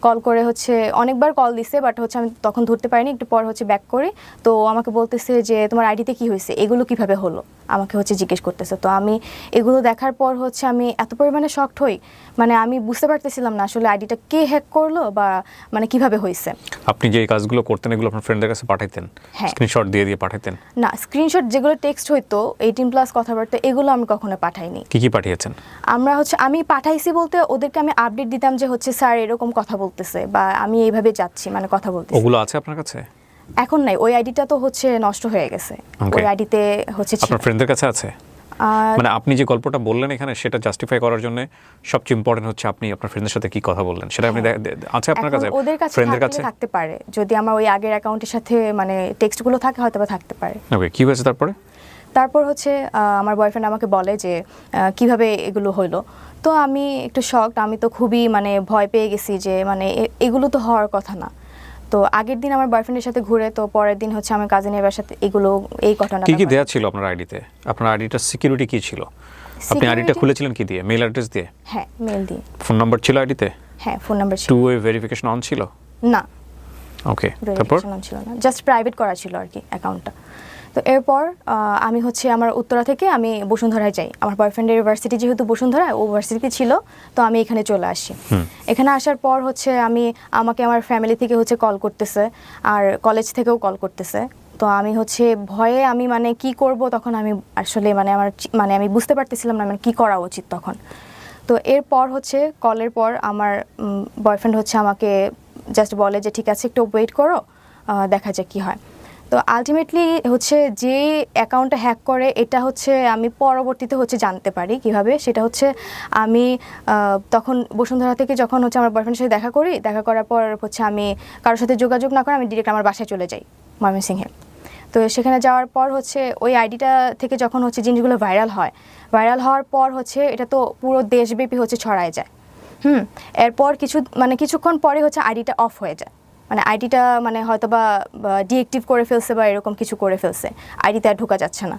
কল করে হচ্ছে অনেকবার কল দিছে, বাট হচ্ছে আমি তখন ধরতে পারিনি। একটু পর হচ্ছে ব্যাক করি, তো আমাকে বলতেছে যে তোমার আইডিতে কি হয়েছে, এগুলো কিভাবে হলো, আমাকে হচ্ছে জিজ্ঞেস করতেছে। তো আমি এগুলো দেখার পর হচ্ছে আমি এত পরিমাণে শকড হই, মানে আমি বুঝতে পারতেছিলাম না আসলে আইডিটা কে হ্যাক করলো বা মানে কিভাবে হয়েছে। আপনি যে এই কাজগুলো করতেন এগুলো আপনার ফ্রেন্ডদের কাছে পাঠাইতেন? হ্যাঁ, স্ক্রিনশট দিয়ে পাঠাইতেন? না, স্ক্রিনশট যেগুলো টেক্সট হইতো 18+ কথাবার্তা, এগুলো আমি কখনো পাঠাইনি। কি পাঠিয়েছেন? আমি পাঠাইছি বলতে ওদেরকে আমি আপডেট দিতাম যে হচ্ছে স্যার এরকম কথা বলতেছে বা আমি এইভাবে যাচ্ছি, মানে কথা বলতেছি। ওগুলো আছে আপনার কাছে? এখন নাই, ওই আইডিটা তো হচ্ছে নষ্ট হয়ে গেছে। ওই আইডিতে হচ্ছে আপনার ফ্রেন্ডদের কাছে আছে? মানে আপনি যে গল্পটা বললেন এখানে, সেটা জাস্টিফাই করার জন্য সবচেয়ে ইম্পর্টেন্ট হচ্ছে আপনি আপনার ফ্রেন্ডের সাথে কি কথা বললেন সেটা আপনি আছে আপনার কাছে? ওদের কাছে ফ্রেন্ডদের কাছে থাকতে পারে, যদি আমার ওই আগের অ্যাকাউন্টের সাথে মানে টেক্সটগুলো থাকে হয়তো বা থাকতে পারে। ওকে, কি হয়েছে তারপর হচ্ছে আমার বয়ফ্রেন্ড আমাকে বলে যে কিভাবে এগুলো হলো। তো আমি একটু শকড, আমি তো খুবই মানে ভয় পেয়ে গেছি যে মানে এগুলো তো হওয়ার কথা না। তো আগের দিন আমার বয়ফ্রেন্ডের সাথে ঘুরে, তো পরের দিন হচ্ছে আমার কাজিনের বাসাতে এই ঘটনাটা। কি দেয়া ছিল আপনার আইডিতে? আপনার আইডিটার সিকিউরিটি কি ছিল? আপনি আইডিটা খুলেছিলেন কি দিয়ে? মেল অ্যাড্রেস দিয়ে? হ্যাঁ, মেল দিয়ে। ফোন নাম্বার ছিল আইডিতে? হ্যাঁ, ফোন নাম্বার ছিল। টু ওয়ে ভেরিফিকেশন অন ছিল? না। ওকে, তারপর ছিল না, জাস্ট প্রাইভেট করা ছিল আর কি অ্যাকাউন্টটা। তো এরপর আমি হচ্ছে আমার উত্তরা থেকে আমি বসুন্ধরায় যাই। আমার বয়ফ্রেন্ডের ইউনিভার্সিটি যেহেতু বসুন্ধরায়, ও ইউনিভার্সিটিতে ছিল, তো আমি এখানে চলে আসি। এখানে আসার পর হচ্ছে আমাকে আমার ফ্যামিলি থেকে হচ্ছে কল করতেছে, আর কলেজ থেকেও কল করতেছে। তো আমি হচ্ছে ভয়ে আমি মানে কি করব তখন আমি আসলে মানে আমি বুঝতে পারতেছিলাম না মানে কি করা উচিত তখন। তো এরপর হচ্ছে কলের পর আমার বয়ফ্রেন্ড হচ্ছে আমাকে জাস্ট বলে যে ঠিক আছে একটু ওয়েট করো, দেখা যাক কী হয়। তো আলটিমেটলি হচ্ছে যে অ্যাকাউন্টটা হ্যাক করে এটা হচ্ছে আমি পরবর্তীতে হচ্ছে জানতে পারি কিভাবে। সেটা হচ্ছে আমি তখন বসুন্ধরা থেকে যখন হচ্ছে আমার বয়ফ্রেন্ডের সাথে দেখা করার পর হচ্ছে আমি কারোর সাথে যোগাযোগ না করে আমি ডিরেক্ট আমার বাসায় চলে যাই ময়মনসিংহে। তো সেখানে যাওয়ার পর হচ্ছে ওই আইডিটা থেকে যখন হচ্ছে জিনিসগুলো ভাইরাল হওয়ার পর হচ্ছে এটা তো পুরো দেশব্যাপী হচ্ছে ছড়ায় যায়। এরপর কিছুক্ষণ পরে হচ্ছে আইডিটা অফ হয়ে যায়, মানে আইডিটা মানে হয়তো বা ডিএক্টিভ করে ফেলছে বা এরকম কিছু করে ফেলছে, আইডিতে আর ঢোকা যাচ্ছে না।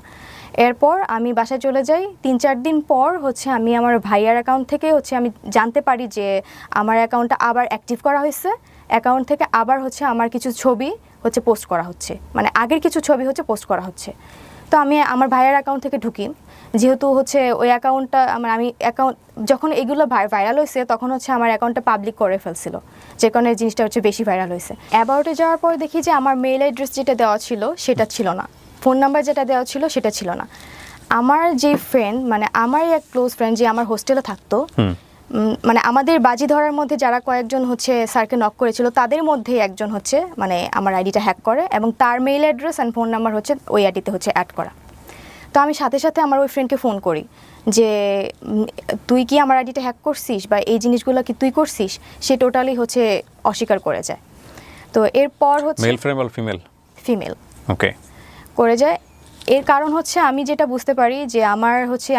এরপর আমি বাসায় চলে যাই। 3-4 দিন পর হচ্ছে আমি আমার ভাইয়ার অ্যাকাউন্ট থেকে হচ্ছে আমি জানতে পারি যে আমার অ্যাকাউন্টটা আবার অ্যাক্টিভ করা হয়েছে। অ্যাকাউন্ট থেকে আবার হচ্ছে আমার কিছু ছবি হচ্ছে পোস্ট করা হচ্ছে, মানে আগের কিছু ছবি হচ্ছে পোস্ট করা হচ্ছে। তো আমি আমার ভাইয়ার অ্যাকাউন্ট থেকে ঢুকি, যেহেতু হচ্ছে ওই অ্যাকাউন্টটা যখন এগুলো ভাইরাল হয়েছে তখন হচ্ছে আমার অ্যাকাউন্টটা পাবলিক করে ফেলছিল, যে কারণে জিনিসটা হচ্ছে বেশি ভাইরাল হয়েছে। অ্যাবাউটে যাওয়ার পর দেখি যে আমার মেল অ্যাড্রেস যেটা দেওয়া ছিল সেটা ছিল না, ফোন নাম্বার যেটা দেওয়া ছিল সেটা ছিল না। আমার যে ফ্রেন্ড, মানে আমার এক ক্লোজ ফ্রেন্ড যে আমার হোস্টেলে থাকতো, মানে আমাদের বাজি ধরার মধ্যে যারা কয়েকজন হচ্ছে স্যারকে নক করেছিল তাদের মধ্যে একজন হচ্ছে মানে আমার আইডিটা হ্যাক করে এবং তার mail address and phone number হচ্ছে ওই আইডিতে হচ্ছে অ্যাড করা। তো আমি সাথে সাথে আমার ওই ফ্রেন্ডকে ফোন করি যে তুই কি আমার আইডিটা হ্যাক করছিস বা এই জিনিসগুলো কি তুই করছিস? সে টোটালি হচ্ছে অস্বীকার করে যায়। তো এরপর হচ্ছে মেল ফ্রেন্ড বা ফিমেল ওকে করে যায়। এর কারণ হচ্ছে আমি যেটা বুঝতে পারি যে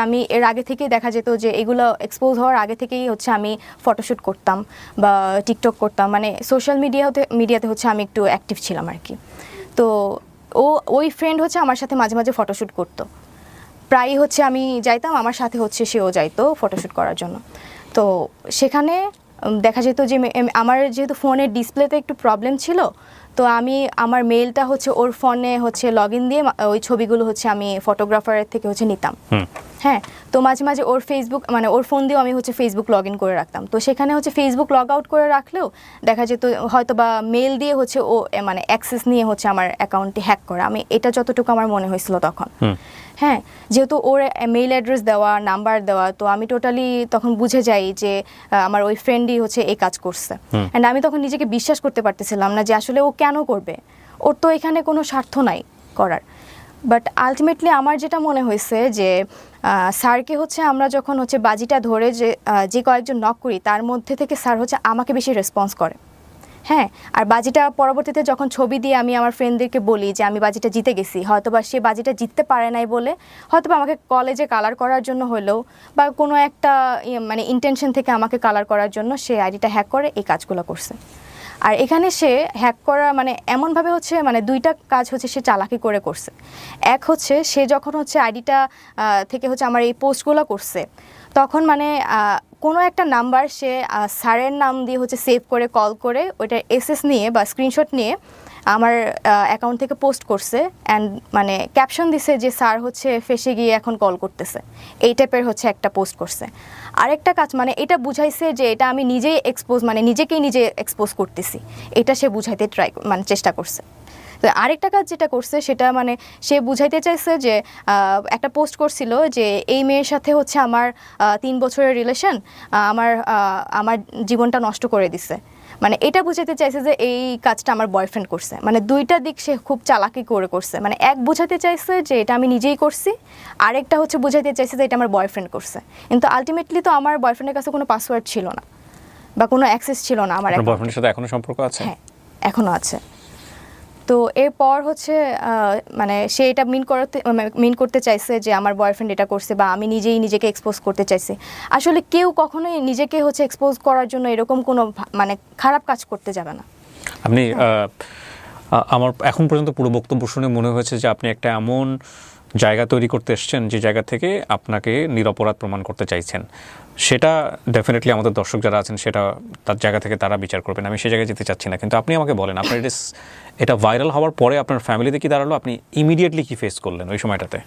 আমি এর আগে থেকেই দেখা যেত যে এগুলো এক্সপোজ হওয়ার আগে থেকেই হচ্ছে আমি ফটোশ্যুট করতাম বা টিকটক করতাম, মানে সোশ্যাল মিডিয়াতে হচ্ছে আমি একটু অ্যাক্টিভ ছিলাম আর কি। তো ওই ফ্রেন্ড হচ্ছে আমার সাথে মাঝে মাঝে ফটোশ্যুট করতো, প্রায়ই হচ্ছে আমি যাইতাম, আমার সাথে হচ্ছে সেও যাইতো ফটোশ্যুট করার জন্য। তো সেখানে দেখা যেত যে আমার যেহেতু ফোনের ডিসপ্লেতে একটু প্রবলেম ছিল, তো আমি আমার মেলটা হচ্ছে ওর ফোনে হচ্ছে লগ ইন দিয়ে ওই ছবিগুলো হচ্ছে আমি ফটোগ্রাফারের থেকে হচ্ছে নিতাম। হ্যাঁ, তো মাঝে মাঝে ওর ফেসবুক মানে ওর ফোন দিয়েও আমি হচ্ছে ফেসবুক লগ ইন করে রাখতাম। তো সেখানে হচ্ছে ফেসবুক লগ আউট করে রাখলেও দেখা যেত হয়তো বা মেল দিয়ে হচ্ছে ও মানে অ্যাক্সেস নিয়ে হচ্ছে আমার অ্যাকাউন্টটি হ্যাক করে। আমি এটা যতটুকু আমার মনে হয়েছিল তখন। হ্যাঁ, যেহেতু ওর মেইল অ্যাড্রেস দেওয়া, নাম্বার দেওয়া, তো আমি টোটালি তখন বুঝে যাই যে আমার ওই ফ্রেন্ডই হচ্ছে এই কাজ করছে। অ্যান্ড আমি তখন নিজেকে বিশ্বাস করতে পারতেছিলাম না যে আসলে ও কেন করবে, ওর তো এখানে কোনো স্বার্থ নাই করার। বাট আলটিমেটলি আমার যেটা মনে হয়েছে যে স্যারকে হচ্ছে আমরা যখন হচ্ছে বাজিটা ধরে যে কয়েকজন নক করি তার মধ্যে থেকে স্যার হচ্ছে আমাকে বেশি রেসপন্স করে। হ্যাঁ, আর বাজিটা পরবর্তীতে যখন ছবি দিয়ে আমি আমার ফ্রেন্ডদেরকে বলি যে আমি বাজিটা জিতে গেছি, হয়তোবা সে বাজিটা জিততে পারে নাই বলে হয়তোবা আমাকে কলেজে কালার করার জন্য হলেও বা কোনো একটা মানে ইন্টেনশন থেকে আমাকে কালার করার জন্য সে আইডিটা হ্যাক করে এই কাজগুলো করছে। আর এখানে সে হ্যাক করা মানে এমনভাবে হচ্ছে মানে দুইটা কাজ হচ্ছে সে চালাকি করে করছে। এক হচ্ছে সে যখন হচ্ছে আইডিটা থেকে হচ্ছে আমার এই পোস্টগুলো করছে তখন মানে কোনো একটা নাম্বার সে স্যারের নাম দিয়ে হচ্ছে সেভ করে কল করে ওইটার এসএস নিয়ে বা স্ক্রিনশট নিয়ে আমার অ্যাকাউন্ট থেকে পোস্ট করছে অ্যান্ড মানে ক্যাপশন দিছে যে স্যার হচ্ছে ফেসে গিয়ে এখন কল করতেছে, এই টাইপের হচ্ছে একটা পোস্ট করছে। আরেকটা কাজ মানে এটা বুঝাইছে যে এটা আমি নিজেই মানে নিজেকেই নিজে এক্সপোজ করতেছি, এটা সে বুঝাইতে মানে চেষ্টা করছে। তো আরেকটা কাজ যেটা করছে সেটা মানে সে বুঝাইতে চাইছে যে একটা পোস্ট করছিল যে এই মেয়ের সাথে হচ্ছে আমার 3 বছরের রিলেশন, আমার জীবনটা নষ্ট করে দিছে। মানে এটা বুঝাতে চাইছে যে এই কাজটা আমার বয়ফ্রেন্ড করছে। মানে দুইটা দিক সে খুব চালাকি করে করছে। মানে এক বুঝাতে চাইছে যে এটা আমি নিজেই করছি, আরেকটা হচ্ছে বুঝাইতে চাইছে যে এটা আমার বয়ফ্রেন্ড করছে। কিন্তু আলটিমেটলি তো আমার বয়ফ্রেন্ডের কাছে কোনো পাসওয়ার্ড ছিল না বা কোনো অ্যাক্সেস ছিল না আমার অ্যাকাউন্টে। বয়ফ্রেন্ডের সাথে এখনো সম্পর্ক আছে? হ্যাঁ, এখনো আছে। তো এরপর হচ্ছে মানে সে এটা মিন করতে চাইছে যে আমার বয়ফ্রেন্ড এটা করছে বা আমি নিজেই নিজেকে এক্সপোজ করতে চাইছি। আসলে কেউ কখনোই নিজেকে হচ্ছে এক্সপোজ করার জন্য এরকম কোনো মানে খারাপ কাজ করতে যাবে না। আপনি আমার এখন পর্যন্ত পুরো বক্তব্য শুনে মনে হয়েছে যে আপনি একটা এমন জায়গা তৈরি করতে এসেছেন যে জায়গা থেকে আপনাকে নিরপরাধ প্রমাণ করতে চাইছেন। সেটা ডেফিনেটলি আমাদের দর্শক যারা আছেন সেটা তার জায়গা থেকে তারা বিচার করবেন, আমি সেই জায়গায় যেতে চাচ্ছি না। কিন্তু আপনি আমাকে বলেন, আপনার এটা ভাইরাল হওয়ার পরে আপনার ফ্যামিলিতে কি দাঁড়ালো? আপনি ইমিডিয়েটলি কি ফেস করলেন ওই সময়টাতে?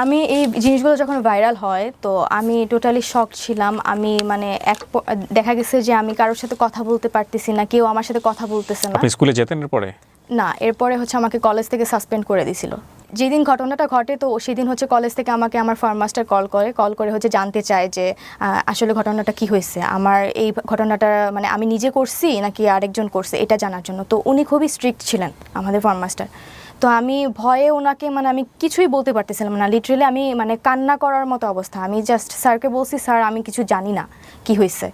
আমি এই জিনিসগুলো যখন ভাইরাল হয় তো আমি টোটালি শক ছিলাম। আমি মানে দেখা গেছে যে আমি কারোর সাথে কথা বলতে পারতেছি না, কেউ আমার সাথে কথা বলতেছে না। আপনি স্কুলে যেতেন এরপরে? না, এরপরে হচ্ছে আমাকে কলেজ থেকে সাসপেন্ড করে দিয়েছিল। যেদিন ঘটনাটা ঘটে তো সেদিন হচ্ছে কলেজ থেকে আমাকে আমার ফর্ম মাস্টার কল করে হচ্ছে জানতে চায় যে আসলে ঘটনাটা কি হয়েছে, আমার এই ঘটনাটা মানে আমি নিজে করছি নাকি আরেকজন করছে এটা জানার জন্য। তো উনি খুবই স্ট্রিক্ট ছিলেন আমাদের ফর্ম মাস্টার। তো আমি ভয়ে ওনাকে মানে আমি কিছুই বলতে পারতেছিলাম না, লিটারেলি আমি মানে কান্না করার মতো অবস্থা। আমি জাস্ট স্যারকে বলছি, স্যার আমি কিছু জানি না কি হয়েছে।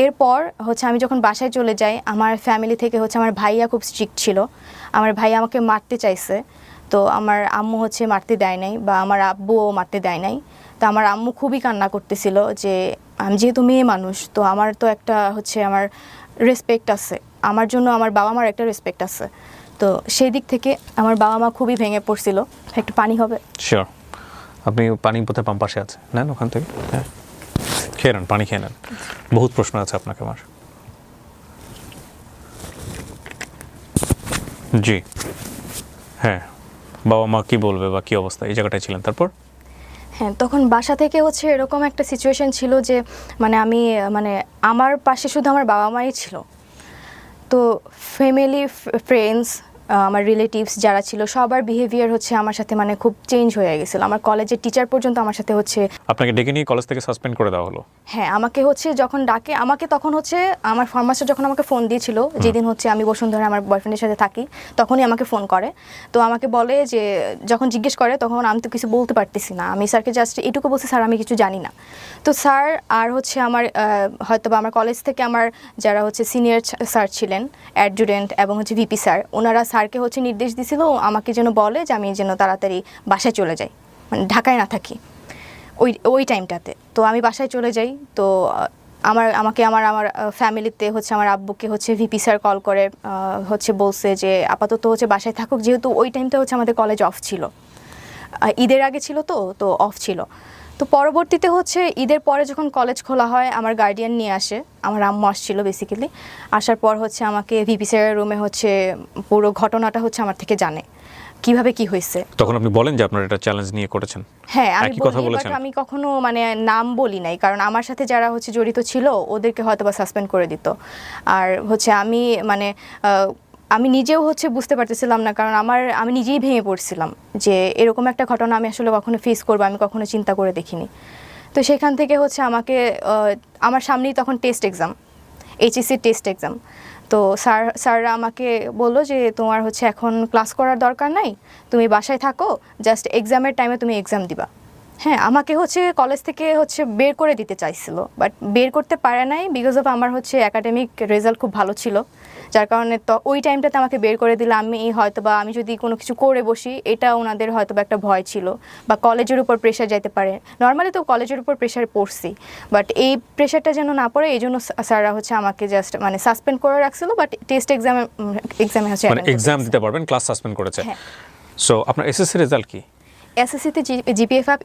এরপর হচ্ছে আমি যখন বাসায় চলে যাই আমার ফ্যামিলি থেকে হচ্ছে আমার ভাইয়া খুব স্ট্রিক্ট ছিল, আমার ভাইয়া আমাকে মারতে চাইছে। তো আমার আম্মু হচ্ছে মারতে দেয় নাই বা আমার আব্বুও মারতে দেয় নাই। তো আমার আম্মু খুবই কান্না করতেছিল যে আমি যেহেতু মেয়ে মানুষ তো আমার তো একটা হচ্ছে আমার রেসপেক্ট আছে, আমার জন্য আমার বাবা মার একটা রেসপেক্ট আছে। তো সেই দিক থেকে আমার বাবা মা খুবই ভেঙে পড়ছিল। একটু পানি হবে? শিওর। আপনি পানি বোধহয় পাম্প পাশে আছে, নেন ওখান থেকে। হ্যাঁ, খেয়ে নেন, পানি খেয়ে নেন। বহুত প্রশ্ন আছে আপনাকে আমার। জি হ্যাঁ, বাবা মা কি বলবে বা কি অবস্থা, এই জায়গাটায় ছিলেন? তারপর? হ্যাঁ, তখন বাসা থেকে হচ্ছে এরকম একটা সিচুয়েশন ছিল যে মানে আমি মানে আমার পাশে শুধু আমার বাবা মাই ছিল। তো ফ্যামিলি, ফ্রেন্ডস, আমার রিলেটিভস যারা ছিল সবার বিহেভিয়ার হচ্ছে আমার সাথে মানে খুব চেঞ্জ হয়ে গেছিলো। আমার কলেজের টিচার পর্যন্ত আমার সাথে হচ্ছে। আপনাকে ডেকে নিয়ে কলেজ থেকে সাসপেন্ড করে দেওয়া হলো? হ্যাঁ, আমাকে হচ্ছে যখন ডাকে আমাকে তখন হচ্ছে আমার ফরমাস্টার যখন আমাকে ফোন দিয়েছিল যেদিন হচ্ছে আমি বসুন্ধরা আমার বয়ফ্রেন্ডের সাথে থাকি তখনই আমাকে ফোন করে। তো আমাকে বলে যে যখন জিজ্ঞেস করে তখন আমি তো কিছু বলতে পারতেছি না, আমি স্যারকে জাস্ট এটুকু বলছি স্যার আমি কিছু জানি না। তো স্যার আর হচ্ছে আমার হয়তো বা আমার কলেজ থেকে আমার যারা হচ্ছে সিনিয়র স্যার ছিলেন, অ্যাডজুডেন্ট এবং হচ্ছে ভিপি স্যার, ওনারা স্যারকে হচ্ছে নির্দেশ দিয়েছিল আমাকে যেন বলে যে আমি যেন তাড়াতাড়ি বাসায় চলে যাই, মানে ঢাকায় না থাকি ওই টাইমটাতে। তো আমি বাসায় চলে যাই। তো আমাকে আমার ফ্যামিলিতে হচ্ছে আমার আব্বুকে হচ্ছে ভিপি স্যার কল করে হচ্ছে বলছে যে আপাতত হচ্ছে বাসায় থাকুক, যেহেতু ওই টাইমটা হচ্ছে আমাদের কলেজ অফ ছিল, ঈদের আগে ছিল তো অফ ছিল। তো পরবর্তীতে হচ্ছে ঈদের পরে যখন কলেজ খোলা হয় আমার গার্ডিয়ান নিয়ে আসে, আমার আম্মু আসছিল বেসিক্যালি। আসার পর হচ্ছে আমাকে ভিপি স্যারের রুমে হচ্ছে পুরো ঘটনাটা হচ্ছে আমার থেকে জানে। কিভাবে কি হয়েছে। তখন আপনি বলেন যে আপনারা এটা চ্যালেঞ্জ নিয়ে করেছেন? হ্যাঁ আমি একই কথা বলি, বলেছেন? বাট আমি কখনো মানে নাম বলি নাই, কারণ আমার সাথে যারা হচ্ছে জড়িত ছিল ওদেরকে হয়তো বা সাসপেন্ড করে দিত। আর হচ্ছে আমি মানে আমি নিজেও হচ্ছে বুঝতে পারতেছিলাম না, কারণ আমি নিজেই ভেঙে পড়ছিলাম যে এরকম একটা ঘটনা আমি আসলে কখনো ফেস করবো, আমি কখনো চিন্তা করে দেখিনি। তো সেখান থেকে হচ্ছে আমাকে আমার সামনেই তখন test exam, HSC test exam. তো স্যাররা আমাকে বললো যে তোমার হচ্ছে এখন ক্লাস করার দরকার নাই, তুমি বাসায় থাকো, জাস্ট এক্সামের টাইমে তুমি এক্সাম দিবা। হ্যাঁ, আমাকে হচ্ছে কলেজ থেকে হচ্ছে বের করে দিতে চাইছিল, বাট বের করতে পারে নাই বিকজ অফ আমার হচ্ছে একাডেমিক রেজাল্ট খুব ভালো ছিল, যার কারণে তো ওই টাইমটাতে আমাকে বের করে দিলে আমি হয়তো বা আমি যদি কোনো কিছু করে বসি, এটা ওনাদের হয়তো বা একটা ভয় ছিল, বা কলেজের উপর প্রেশার যাইতে পারে। নর্মালি তো কলেজের উপর প্রেশার পড়ছি, বাট এই প্রেশারটা যেন না পড়ে এই জন্য স্যাররা হচ্ছে আমাকে জাস্ট মানে সাসপেন্ড করে রাখছিল, বাট টেস্ট এক্সামে হচ্ছে মানে এক্সাম দিতে পারবেন, ক্লাস সাসপেন্ড করেছে। হ্যাঁ। সো আপনার এসএসসি রেজাল্ট কি? এসএসসিতে জিপিএ 5,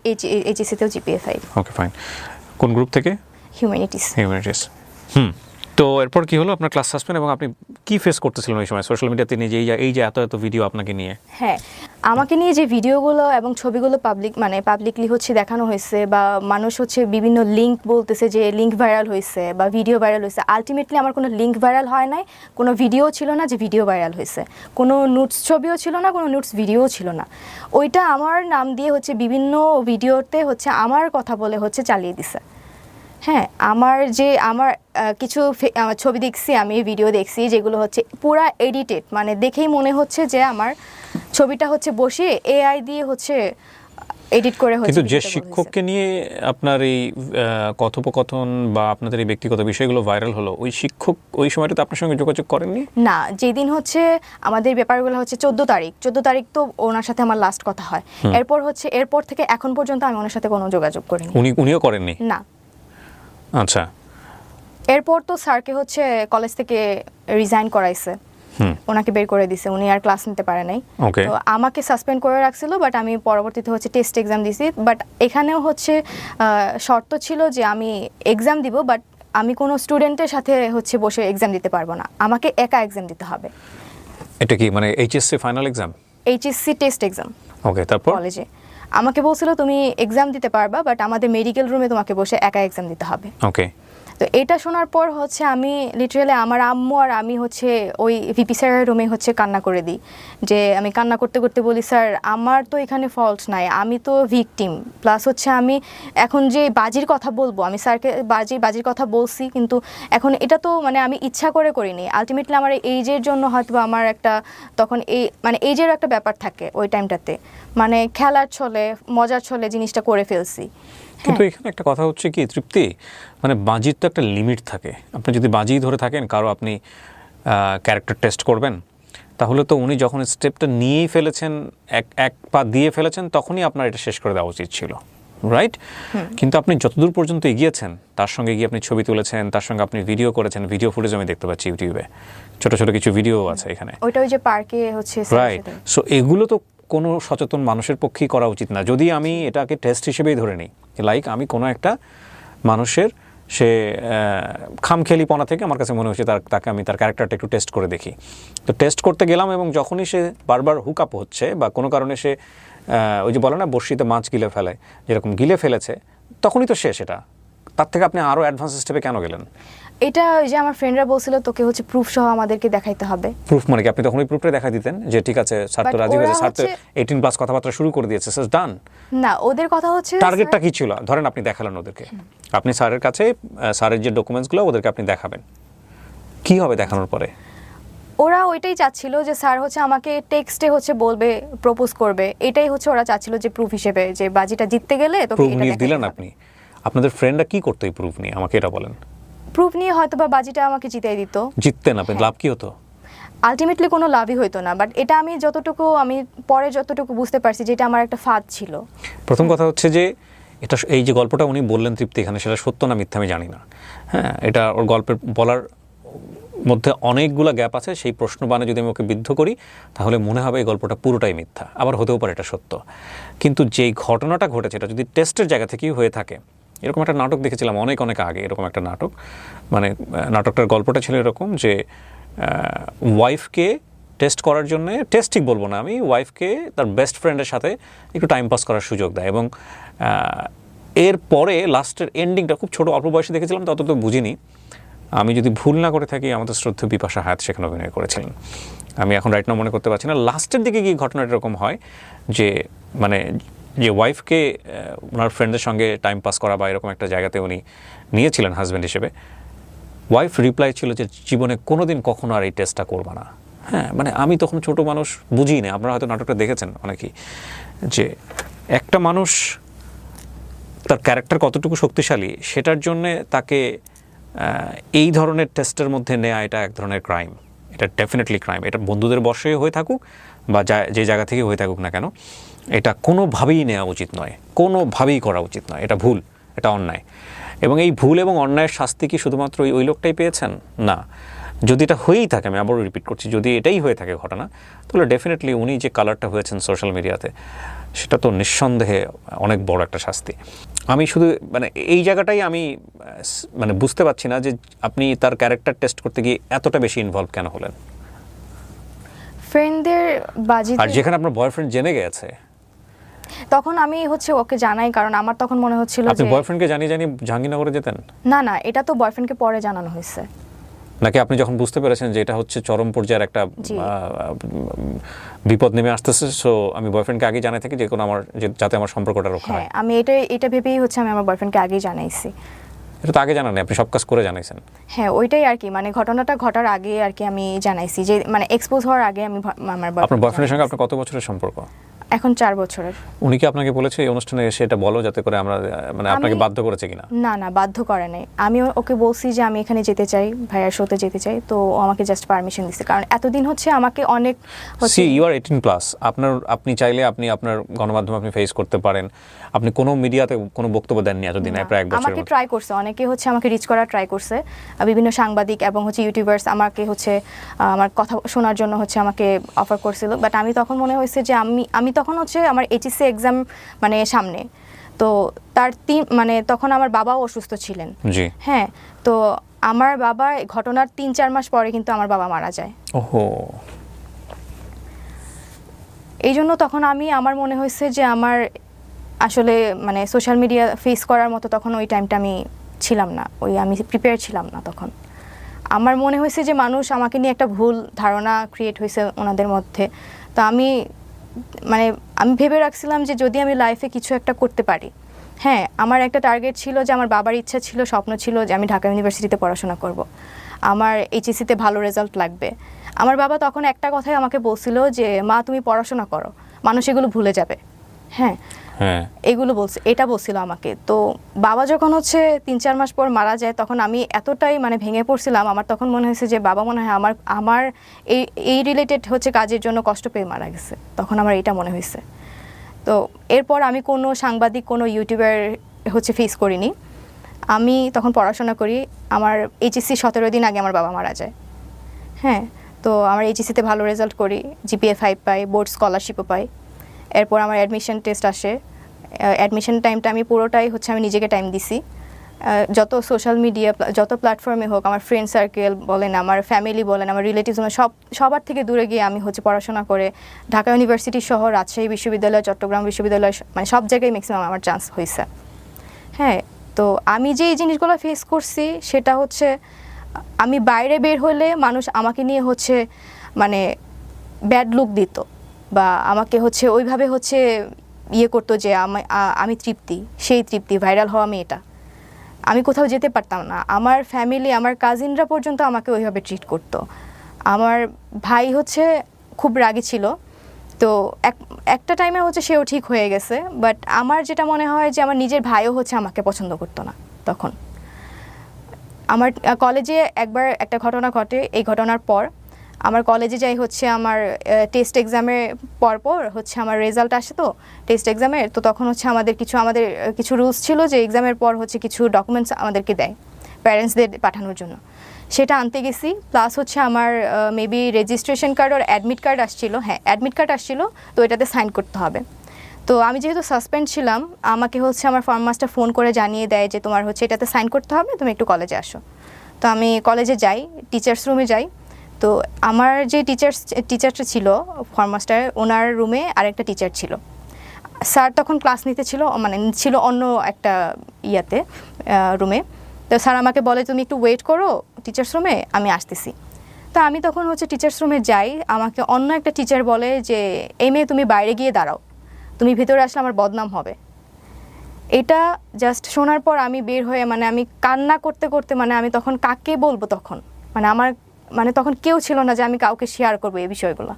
এইচএসসিতেও জিপিএ 5। Okay fine. কোন গ্রুপ থেকে? হিউম্যানিটিস। হিউম্যানিটিস। তো এরপর কি হলো? আপনার ক্লাস সাসপেন্ড, এবং আপনি কি ফেস করতেছিলেন ওই সময় সোশ্যাল মিডিয়াতে নিয়ে, যে এই যে এত এত ভিডিও আপনাকে নিয়ে? হ্যাঁ, আমাকে নিয়ে যে ভিডিওগুলো এবং ছবিগুলো পাবলিকলি হচ্ছে দেখানো হয়েছে, বা মানুষ হচ্ছে বিভিন্ন লিঙ্ক বলতেছে যে লিঙ্ক ভাইরাল হয়েছে বা ভিডিও ভাইরাল হয়েছে। আলটিমেটলি আমার কোনো লিঙ্ক ভাইরাল হয় নাই, কোনো ভিডিও ছিল না যে ভিডিও ভাইরাল হয়েছে, কোনো নোটস ছবিও ছিল না, কোনো নোটস ভিডিওও ছিল না। ওইটা আমার নাম দিয়ে হচ্ছে বিভিন্ন ভিডিওতে হচ্ছে আমার কথা বলে হচ্ছে চালিয়ে দিছে। হ্যাঁ, আমার কিছু আমার ছবি দেখছি, আমি ভিডিও দেখছি যেগুলো হচ্ছে পুরা এডিটেড, মানে দেখেই মনে হচ্ছে যে আমার ছবিটা হচ্ছে বসিয়ে এআই দিয়ে হচ্ছে এডিট করে হচ্ছে। কিন্তু যে শিক্ষককে নিয়ে আপনার এই কথোপকথন বা আপনাদের এই ব্যক্তিগত বিষয়গুলো ভাইরাল হলো, ওই শিক্ষক ওই সময়টাতে আপনার সঙ্গে যোগাযোগ করেননি? না, যেদিন হচ্ছে আমাদের ব্যাপারগুলো হচ্ছে 14 তারিখ তো ওনার সাথে আমার লাস্ট কথা হয়। এরপর থেকে এখন পর্যন্ত আমি ওনার সাথে কোনো যোগাযোগ করিনি। উনিও করেননি? না। আচ্ছা। এরপর তো স্যারকে হচ্ছে কলেজ থেকে রিজাইন করাইছে, ওনাকে বের করে দিছে, উনি আর ক্লাস নিতে পারে নাই। তো আমাকে সাসপেন্ড করে রাখছিল, বাট আমি পরবর্তীতে হচ্ছে টেস্ট এক্সাম দিছি। বাট এখানেও হচ্ছে শর্ত ছিল যে আমি এক্সাম দিব, বাট আমি কোনো স্টুডেন্টের সাথে হচ্ছে বসে এক্সাম দিতে পারবো না, আমাকে একা এক্সাম দিতে হবে। এটা কি মানে HSC final exam? HSC test exam. Okay, তারপর কলেজে আমাকে বলছিল তুমি এক্সাম দিতে পারবা, বাট আমাদের মেডিকেল রুমে তোমাকে বসে একা এক্সাম দিতে হবে। ওকে। তো এটা শোনার পর হচ্ছে আমি লিটারালি আমার আম্মু আর আমি হচ্ছে ওই ভিপি স্যারের রুমে হচ্ছে কান্না করে দিই, যে আমি কান্না করতে করতে বলি, স্যার আমার তো এখানে ফল্ট নাই, আমি তো ভিকটিম, প্লাস হচ্ছে আমি এখন যে বাজির কথা বলবো, আমি স্যারকে বাজির কথা বলছি, কিন্তু এখন এটা তো মানে আমি ইচ্ছা করে করিনি, আলটিমেটলি আমার এইজের জন্য হয়তো আমার একটা তখন মানে এইজের একটা ব্যাপার থাকে ওই টাইমটাতে, মানে খেলার ছলে মজার ছলে জিনিসটা করে ফেলছি। কিন্তু এখানে একটা কথা হচ্ছে কি তৃপ্তি, মানে বাজির তো একটা লিমিট থাকে। আপনি যদি বাজি ধরে থাকেন, কারো আপনি ক্যারেক্টার টেস্ট করবেন, তাহলে তো উনি যখন স্টেপটা নিয়েই ফেলেছেন, এক পা দিয়ে ফেলেছেন, তখনই আপনার এটা শেষ করে দেওয়া উচিত ছিল, রাইট? কিন্তু আপনি যতদূর পর্যন্ত এগিয়েছেন, তার সঙ্গে গিয়ে আপনি ছবি তুলেছেন, তার সঙ্গে আপনি ভিডিও করেছেন, ভিডিও ফুটেজ আমি দেখতে পাচ্ছি ইউটিউবে, ছোট ছোট কিছু ভিডিও আছে এখানে, ওইটা ওই যে পার্কে হচ্ছে, রাইট? সো এগুলো তো কোনো সচেতন মানুষের পক্ষেই করা উচিত না, যদি আমি এটাকে টেস্ট হিসেবেই ধরে নিই। লাইক আমি কোনো একটা মানুষের সে খামখেয়ালিপনা থেকে আমার কাছে মনে হচ্ছে তাকে আমি তার ক্যারেক্টারটা একটু টেস্ট করে দেখি। তো টেস্ট করতে গেলাম, এবং যখনই সে বারবার হুক আপ হচ্ছে বা কোনো কারণে সে ওই যে বলে না বড়শিতে মাছ গিলে ফেলে, যেরকম গিলে ফেলেছে, তখনই তো শেষ। এটা তার থেকে আপনি আরও অ্যাডভান্স স্টেপে কেন গেলেন? এটা ওই যে আমার ফ্রেন্ডরা বলছিল তোকে হচ্ছে প্রুফ সহ আমাদেরকে দেখাইতে হবে। প্রুফ মানে কি? আপনি তখন ওই প্রুফটা দেখা দিতেন যে ঠিক আছে স্যার তো রাজি হয়েছে, স্যার তো 18+ কথাবার্তা শুরু করে দিয়েছে, স্যার ডান। না, ওদের কথা হচ্ছে টার্গেটটা কি ছিল? ধরেন আপনি দেখালেন ওদেরকে, আপনি স্যারের কাছে স্যারের যে ডকুমেন্টসগুলো ওদেরকে আপনি দেখাবেন, কি হবে দেখানোর পরে? ওরা ওইটাই চাচ্ছিল যে স্যার হচ্ছে আমাকে টেক্সটে হচ্ছে বলবে, প্রপোজ করবে, এটাই হচ্ছে ওরা চাচ্ছিল যে প্রুফ হিসেবে, যে বাজিটা জিততে গেলে তোকে প্রুফ এটা নিয়ে দেখাতে দিলেন হবে। আপনি? আপনাদের ফ্রেন্ডরা কি করতো এই প্রুফ নিয়ে, আমাকে এটা বলেন। প্রুফ নিয়ে হয়তো বা বাজিটা আমাকে জিতিয়ে দিত। জিততেন আপনি, লাভ কি হতো? আলটিমেটলি কোনো লাভই হতো না, বাট এটা আমি পরে যতটুকু বুঝতে পারছি যে এটা আমার একটা ফাঁদ ছিল। প্রথম কথা হচ্ছে যে এটা, এই যে গল্পটা উনি বললেন তৃপ্তি এখানে, সেটা সত্য না মিথ্যা আমি জানি না। হ্যাঁ, এটা ওর গল্পের বলার মধ্যে অনেকগুলো গ্যাপ আছে। সেই প্রশ্নবাণে যদি আমি ওকে বিদ্ধ করি, তাহলে মনে হবে এই গল্পটা পুরোটাই মিথ্যা, আবার হতেও পারে এটা সত্য। কিন্তু যেই ঘটনাটা ঘটেছে, এটা যদি টেস্টের জায়গা থেকেই হয়ে থাকে, এরকম একটা নাটক দেখেছিলাম অনেক আগে, এরকম একটা নাটক, মানে নাটকটার গল্পটা ছিল এরকম যে ওয়াইফকে টেস্ট করার জন্য, টেস্ট ঠিক বলবো না আমি, ওয়াইফকে তার বেস্ট ফ্রেন্ডের সাথে একটু টাইম পাস করার সুযোগ দেয়। এবং এর পরে লাস্টের এন্ডিংটা খুব ছোট অল্প বয়সে দেখেছিলাম, তত তো বুঝিনি। আমি যদি ভুল না করে থাকি আমাদের শ্রদ্ধেয় বিপাশা হায়াত সেখানে অভিনয় করেছিলেন, আমি এখন রাইট নাও মনে করতে পারছি না। লাস্টের দিকে গিয়ে ঘটনাটা এরকম হয় যে মানে যে ওয়াইফকে ওনার ফ্রেন্ডদের সঙ্গে টাইম পাস করা বা এরকম একটা জায়গাতে উনি নিয়েছিলেন হাজব্যান্ড হিসেবে, ওয়াইফ রিপ্লাই ছিল যে জীবনে কোনোদিন কখনো আর এই টেস্টটা করবা না। হ্যাঁ, মানে আমি তখন ছোট মানুষ, বুঝিই না, আপনারা হয়তো নাটকটা দেখেছেন অনেকেই, যে একটা মানুষ তার ক্যারেক্টার কতটুকু শক্তিশালী সেটার জন্যে তাকে এই ধরনের টেস্টের মধ্যে নেওয়া, এটা এক ধরনের ক্রাইম, এটা ডেফিনেটলি ক্রাইম। এটা বন্ধুদের বশে হয়ে থাকুক বা যে জায়গা থেকে হয়ে থাকুক না কেন, এটা কোনোভাবেই নেওয়া উচিত নয়, কোনোভাবেই করা উচিত নয়, এটা ভুল, এটা অন্যায়। এবং এই ভুল এবং অন্যায়ের শাস্তি কি শুধুমাত্র ওই লোকটাই পেয়েছেন? না, যদি এটা হয়েই থাকে, আমি আবারও রিপিট করছি, যদি এটাই হয়ে থাকে ঘটনা, তাহলে ডেফিনেটলি উনি যে কালারটা হয়েছেন সোশ্যাল মিডিয়াতে, সেটা তো নিঃসন্দেহে অনেক বড় একটা শাস্তি। আমি শুধু মানে এই জায়গাটাই আমি মানে বুঝতে পারছি না যে আপনি তার ক্যারেক্টার টেস্ট করতে গিয়ে এতটা বেশি ইনভলভ কেন হলেন। ফ্রেন্ডদের বাজি, আর যেখানে আপনার বয়ফ্রেন্ড জেনে গেছে, তখন আমি হচ্ছে ওকে জানাই, কারণ আমার তখন মনে হচ্ছিল আপনি যে বয়ফ্রেন্ডকে জানিয়ে জাহাঙ্গীরনগরে যেতেন? না, এটা তো বয়ফ্রেন্ডকে পরে জানানো হয়েছে। নাকি আপনি যখন বুঝতে পেরেছেন যে এটা হচ্ছে চরম পর্যায়ের একটা জি। বিপদ নেমে আসতেছে, সো আমি বয়ফ্রেন্ডকে আগে জানাই থাকি যে কোনো আমার যাতে আমার সম্পর্কটা রক্ষা হয়? হ্যাঁ, আমি এটা ভেবেই হচ্ছে আমি আমার বয়ফ্রেন্ডকে আগেই জানাইছি। এটা তো আগে জানান, আপনি সব কাজ করে জানাইছেন। হ্যাঁ, ওইটাই আর কি, মানে ঘটনাটা ঘটার আগে আর কি আমি জানাইছি, যে মানে এক্সপোজ হওয়ার আগে আমি আমার আপনার বয়ফ্রেন্ডের সঙ্গে আপনার কত বছরের সম্পর্ক? এখন 4 বছরের। উনি কি আপনাকে বলেছে এই অনুষ্ঠানে এসে এটা বলো, যাতে করে আমরা মানে আপনাকে বাধ্য করেছে কিনা? না, বাধ্য করে নাই। আমি ওকে বলছি যে আমি এখানে যেতে চাই, ভাইয়ার শোতে যেতে চাই, তো ও আমাকে জাস্ট পারমিশন দিছে, কারণ এতদিন হচ্ছে আমাকে অনেক হচ্ছে সি ইউ আর 18+, আপনি চাইলে আপনি আপনার গণমাধ্যমে আপনি ফেস করতে পারেন। আপনি কোনো মিডিয়াতে কোনো বক্তব্য দেননি এতদিন, প্রায় 1 বছর। আমাকে ট্রাই করছে, অনেকে হচ্ছে আমাকে রিচ করার ট্রাই করছে, বিভিন্ন সাংবাদিক এবং হচ্ছে ইউটিউবার্স আমাকে হচ্ছে আমার কথা শোনার জন্য হচ্ছে আমাকে অফার করছিল, বাট আমি তখন মনে হয়েছে যে আমি তখন হচ্ছে আমার এইচএসসি এক্সাম মানে সামনে, তো তার মানে তখন আমার বাবাও অসুস্থ ছিলেন। জি। হ্যাঁ, তো আমার বাবা ঘটনার 3-4 মাস পরে কিন্তু আমার বাবা মারা যায়। ওহো। এই জন্য তখন আমার মনে হয়েছে যে আমার আসলে মানে সোশ্যাল মিডিয়া ফেস করার মতো তখন ওই টাইমটা আমি ছিলাম না, আমি প্রিপেয়ার ছিলাম না তখন। আমার মনে হয়েছে যে মানুষ আমাকে নিয়ে একটা ভুল ধারণা ক্রিয়েট হয়েছে ওনাদের মধ্যে। তো আমি ভেবে রাখছিলাম যে যদি আমি লাইফে কিছু একটা করতে পারি, হ্যাঁ, আমার একটা টার্গেট ছিল যে আমার বাবার ইচ্ছা ছিল, স্বপ্ন ছিল যে আমি ঢাকা ইউনিভার্সিটিতে পড়াশোনা করব, আমার এইচএসসিতে ভালো রেজাল্ট লাগবে। আমার বাবা তখন একটা কথাই আমাকে বলছিল যে মা তুমি পড়াশোনা করো, মানুষ এগুলো ভুলে যাবে। হ্যাঁ, এগুলো এটা বলছিল আমাকে। তো বাবা যখন হচ্ছে 3-4 মাস পর মারা যায়, তখন আমি এতটাই মানে ভেঙে পড়ছিলাম, আমার তখন মনে হয়েছে যে বাবা মনে হয় আমার এই রিলেটেড হচ্ছে কাজের জন্য কষ্ট পেয়ে মারা গেছে, তখন আমার এটা মনে হয়েছে। তো এরপর আমি কোনো সাংবাদিক, কোনো ইউটিউবার হচ্ছে ফেস করিনি। আমি তখন পড়াশোনা করি, আমার এইচএসসি 17 দিন আগে আমার বাবা মারা যায়। হ্যাঁ, তো আমার এইচএসসিতে ভালো রেজাল্ট করি, জিপিএ 5 পাই, বোর্ড স্কলারশিপও পাই। এরপর আমার অ্যাডমিশন টেস্ট আসে, অ্যাডমিশন টাইমটা আমি পুরোটাই হচ্ছে আমি নিজেকে টাইম দিছি। যত সোশ্যাল মিডিয়া, যত প্ল্যাটফর্মে হোক, আমার ফ্রেন্ড সার্কেল বলেন, আমার ফ্যামিলি বলেন, আমার রিলেটিভস বলেন, সবার থেকে দূরে গিয়ে আমি হচ্ছে পড়াশোনা করে ঢাকা ইউনিভার্সিটি সহ রাজশাহী বিশ্ববিদ্যালয়, চট্টগ্রাম বিশ্ববিদ্যালয়, মানে সব জায়গায় ম্যাক্সিমাম আমার চান্স হয়েছে। হ্যাঁ, তো আমি যে এই জিনিসগুলো ফেস করছি সেটা হচ্ছে আমি বাইরে বের হলে মানুষ আমাকে নিয়ে হচ্ছে মানে ব্যাড লুক দিত, বা আমাকে হচ্ছে ওইভাবে হচ্ছে করতো যে আমি সেই তৃপ্তি ভাইরাল হওয়া মেয়েটা। আমি কোথাও যেতে পারতাম না, আমার ফ্যামিলি, আমার কাজিনরা পর্যন্ত আমাকে ওইভাবে ট্রিট করতো। আমার ভাই হচ্ছে খুব রাগী ছিল, তো একটা টাইমে হচ্ছে সেও ঠিক হয়ে গেছে, বাট আমার যেটা মনে হয় যে আমার নিজের ভাইও হচ্ছে আমাকে পছন্দ করতো না তখন। আমার কলেজে একবার একটা ঘটনা ঘটে, এই ঘটনার পর আমার কলেজে যাই হচ্ছে আমার টেস্ট এক্সামের পরপর হচ্ছে আমার রেজাল্ট আসে, তো টেস্ট এক্সামের, তো তখন হচ্ছে আমাদের কিছু রুলস ছিল যে এক্সামের পর হচ্ছে কিছু ডকুমেন্টস আমাদেরকে দেয় প্যারেন্টসদের পাঠানোর জন্য, সেটা আনতে গেছি। প্লাস হচ্ছে আমার মেবি রেজিস্ট্রেশন কার্ড আর অ্যাডমিট কার্ড আসছিল, হ্যাঁ অ্যাডমিট কার্ড আসছিল, তো এটাতে সাইন করতে হবে। তো আমি যেহেতু সাসপেন্ড ছিলাম, আমাকে হচ্ছে আমার ফর্ম মাস্টার ফোন করে জানিয়ে দেয় যে তোমার হচ্ছে এটাতে সাইন করতে হবে, তুমি একটু কলেজে আসো। তো আমি কলেজে যাই, টিচার্স রুমে যাই, তো আমার যে টিচারটা ছিল ফরমাস্টার, ওনার রুমে আরেকটা টিচার ছিল। স্যার তখন ক্লাস নিতে ছিল, মানে ছিল অন্য একটা রুমে। তো স্যার আমাকে বলে তুমি একটু ওয়েট করো টিচার্স রুমে, আমি আসতেছি। তো আমি তখন হচ্ছে টিচার্স রুমে যাই, আমাকে অন্য একটা টিচার বলে যে এই মেয়ে তুমি বাইরে গিয়ে দাঁড়াও, তুমি ভিতরে আসলে আমার বদনাম হবে। এটা জাস্ট শোনার পর আমি বের হয়ে, মানে আমি কান্না করতে করতে, মানে আমি তখন কাকে বলবো, তখন মানে আমার মানে তখন কেউ ছিল না যে আমি কাউকে শেয়ার করবো এই বিষয়গুলো।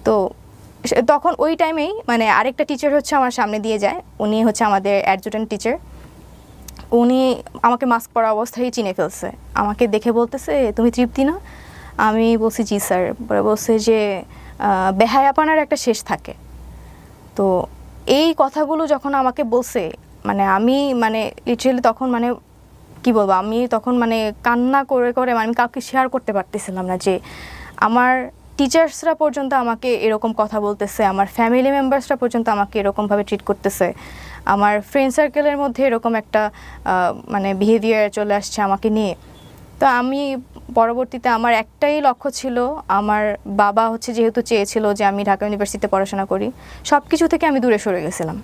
তো তখন ওই টাইমেই মানে আরেকটা টিচার হচ্ছে আমার সামনে দিয়ে যায়, উনি হচ্ছে আমাদের অ্যাডজুটেন্ট টিচার। উনি আমাকে মাস্ক পরা অবস্থায় চিনে ফেলছে, আমাকে দেখে বলতেছে তুমি তৃপ্তি না? আমি বলছি জি স্যার। পরে বলছে যে বেহায়াপনার একটা শেষ থাকে। তো এই কথাগুলো যখন আমাকে বলছে, মানে আমি মানে লিটারেলি তখন মানে কি বলবো, আমি তখন মানে কান্না করে করে আমি কাউকে শেয়ার করতে পারতেছিলাম না যে আমার টিচার্সরা পর্যন্ত আমাকে এরকম কথা বলতেছে, আমার ফ্যামিলি মেম্বার্সরা পর্যন্ত আমাকে এরকমভাবে ট্রিট করতেছে, আমার ফ্রেন্ড সার্কেলের মধ্যে এরকম একটা মানে বিহেভিয়ার চলে আসছে আমাকে নিয়ে। তো আমি পরবর্তীতে আমার একটাই লক্ষ্য ছিল, আমার বাবা হচ্ছে যেহেতু চেয়েছিল যে আমি ঢাকা ইউনিভার্সিটিতে পড়াশোনা করি, সব কিছু থেকে আমি দূরে সরে গেছিলাম।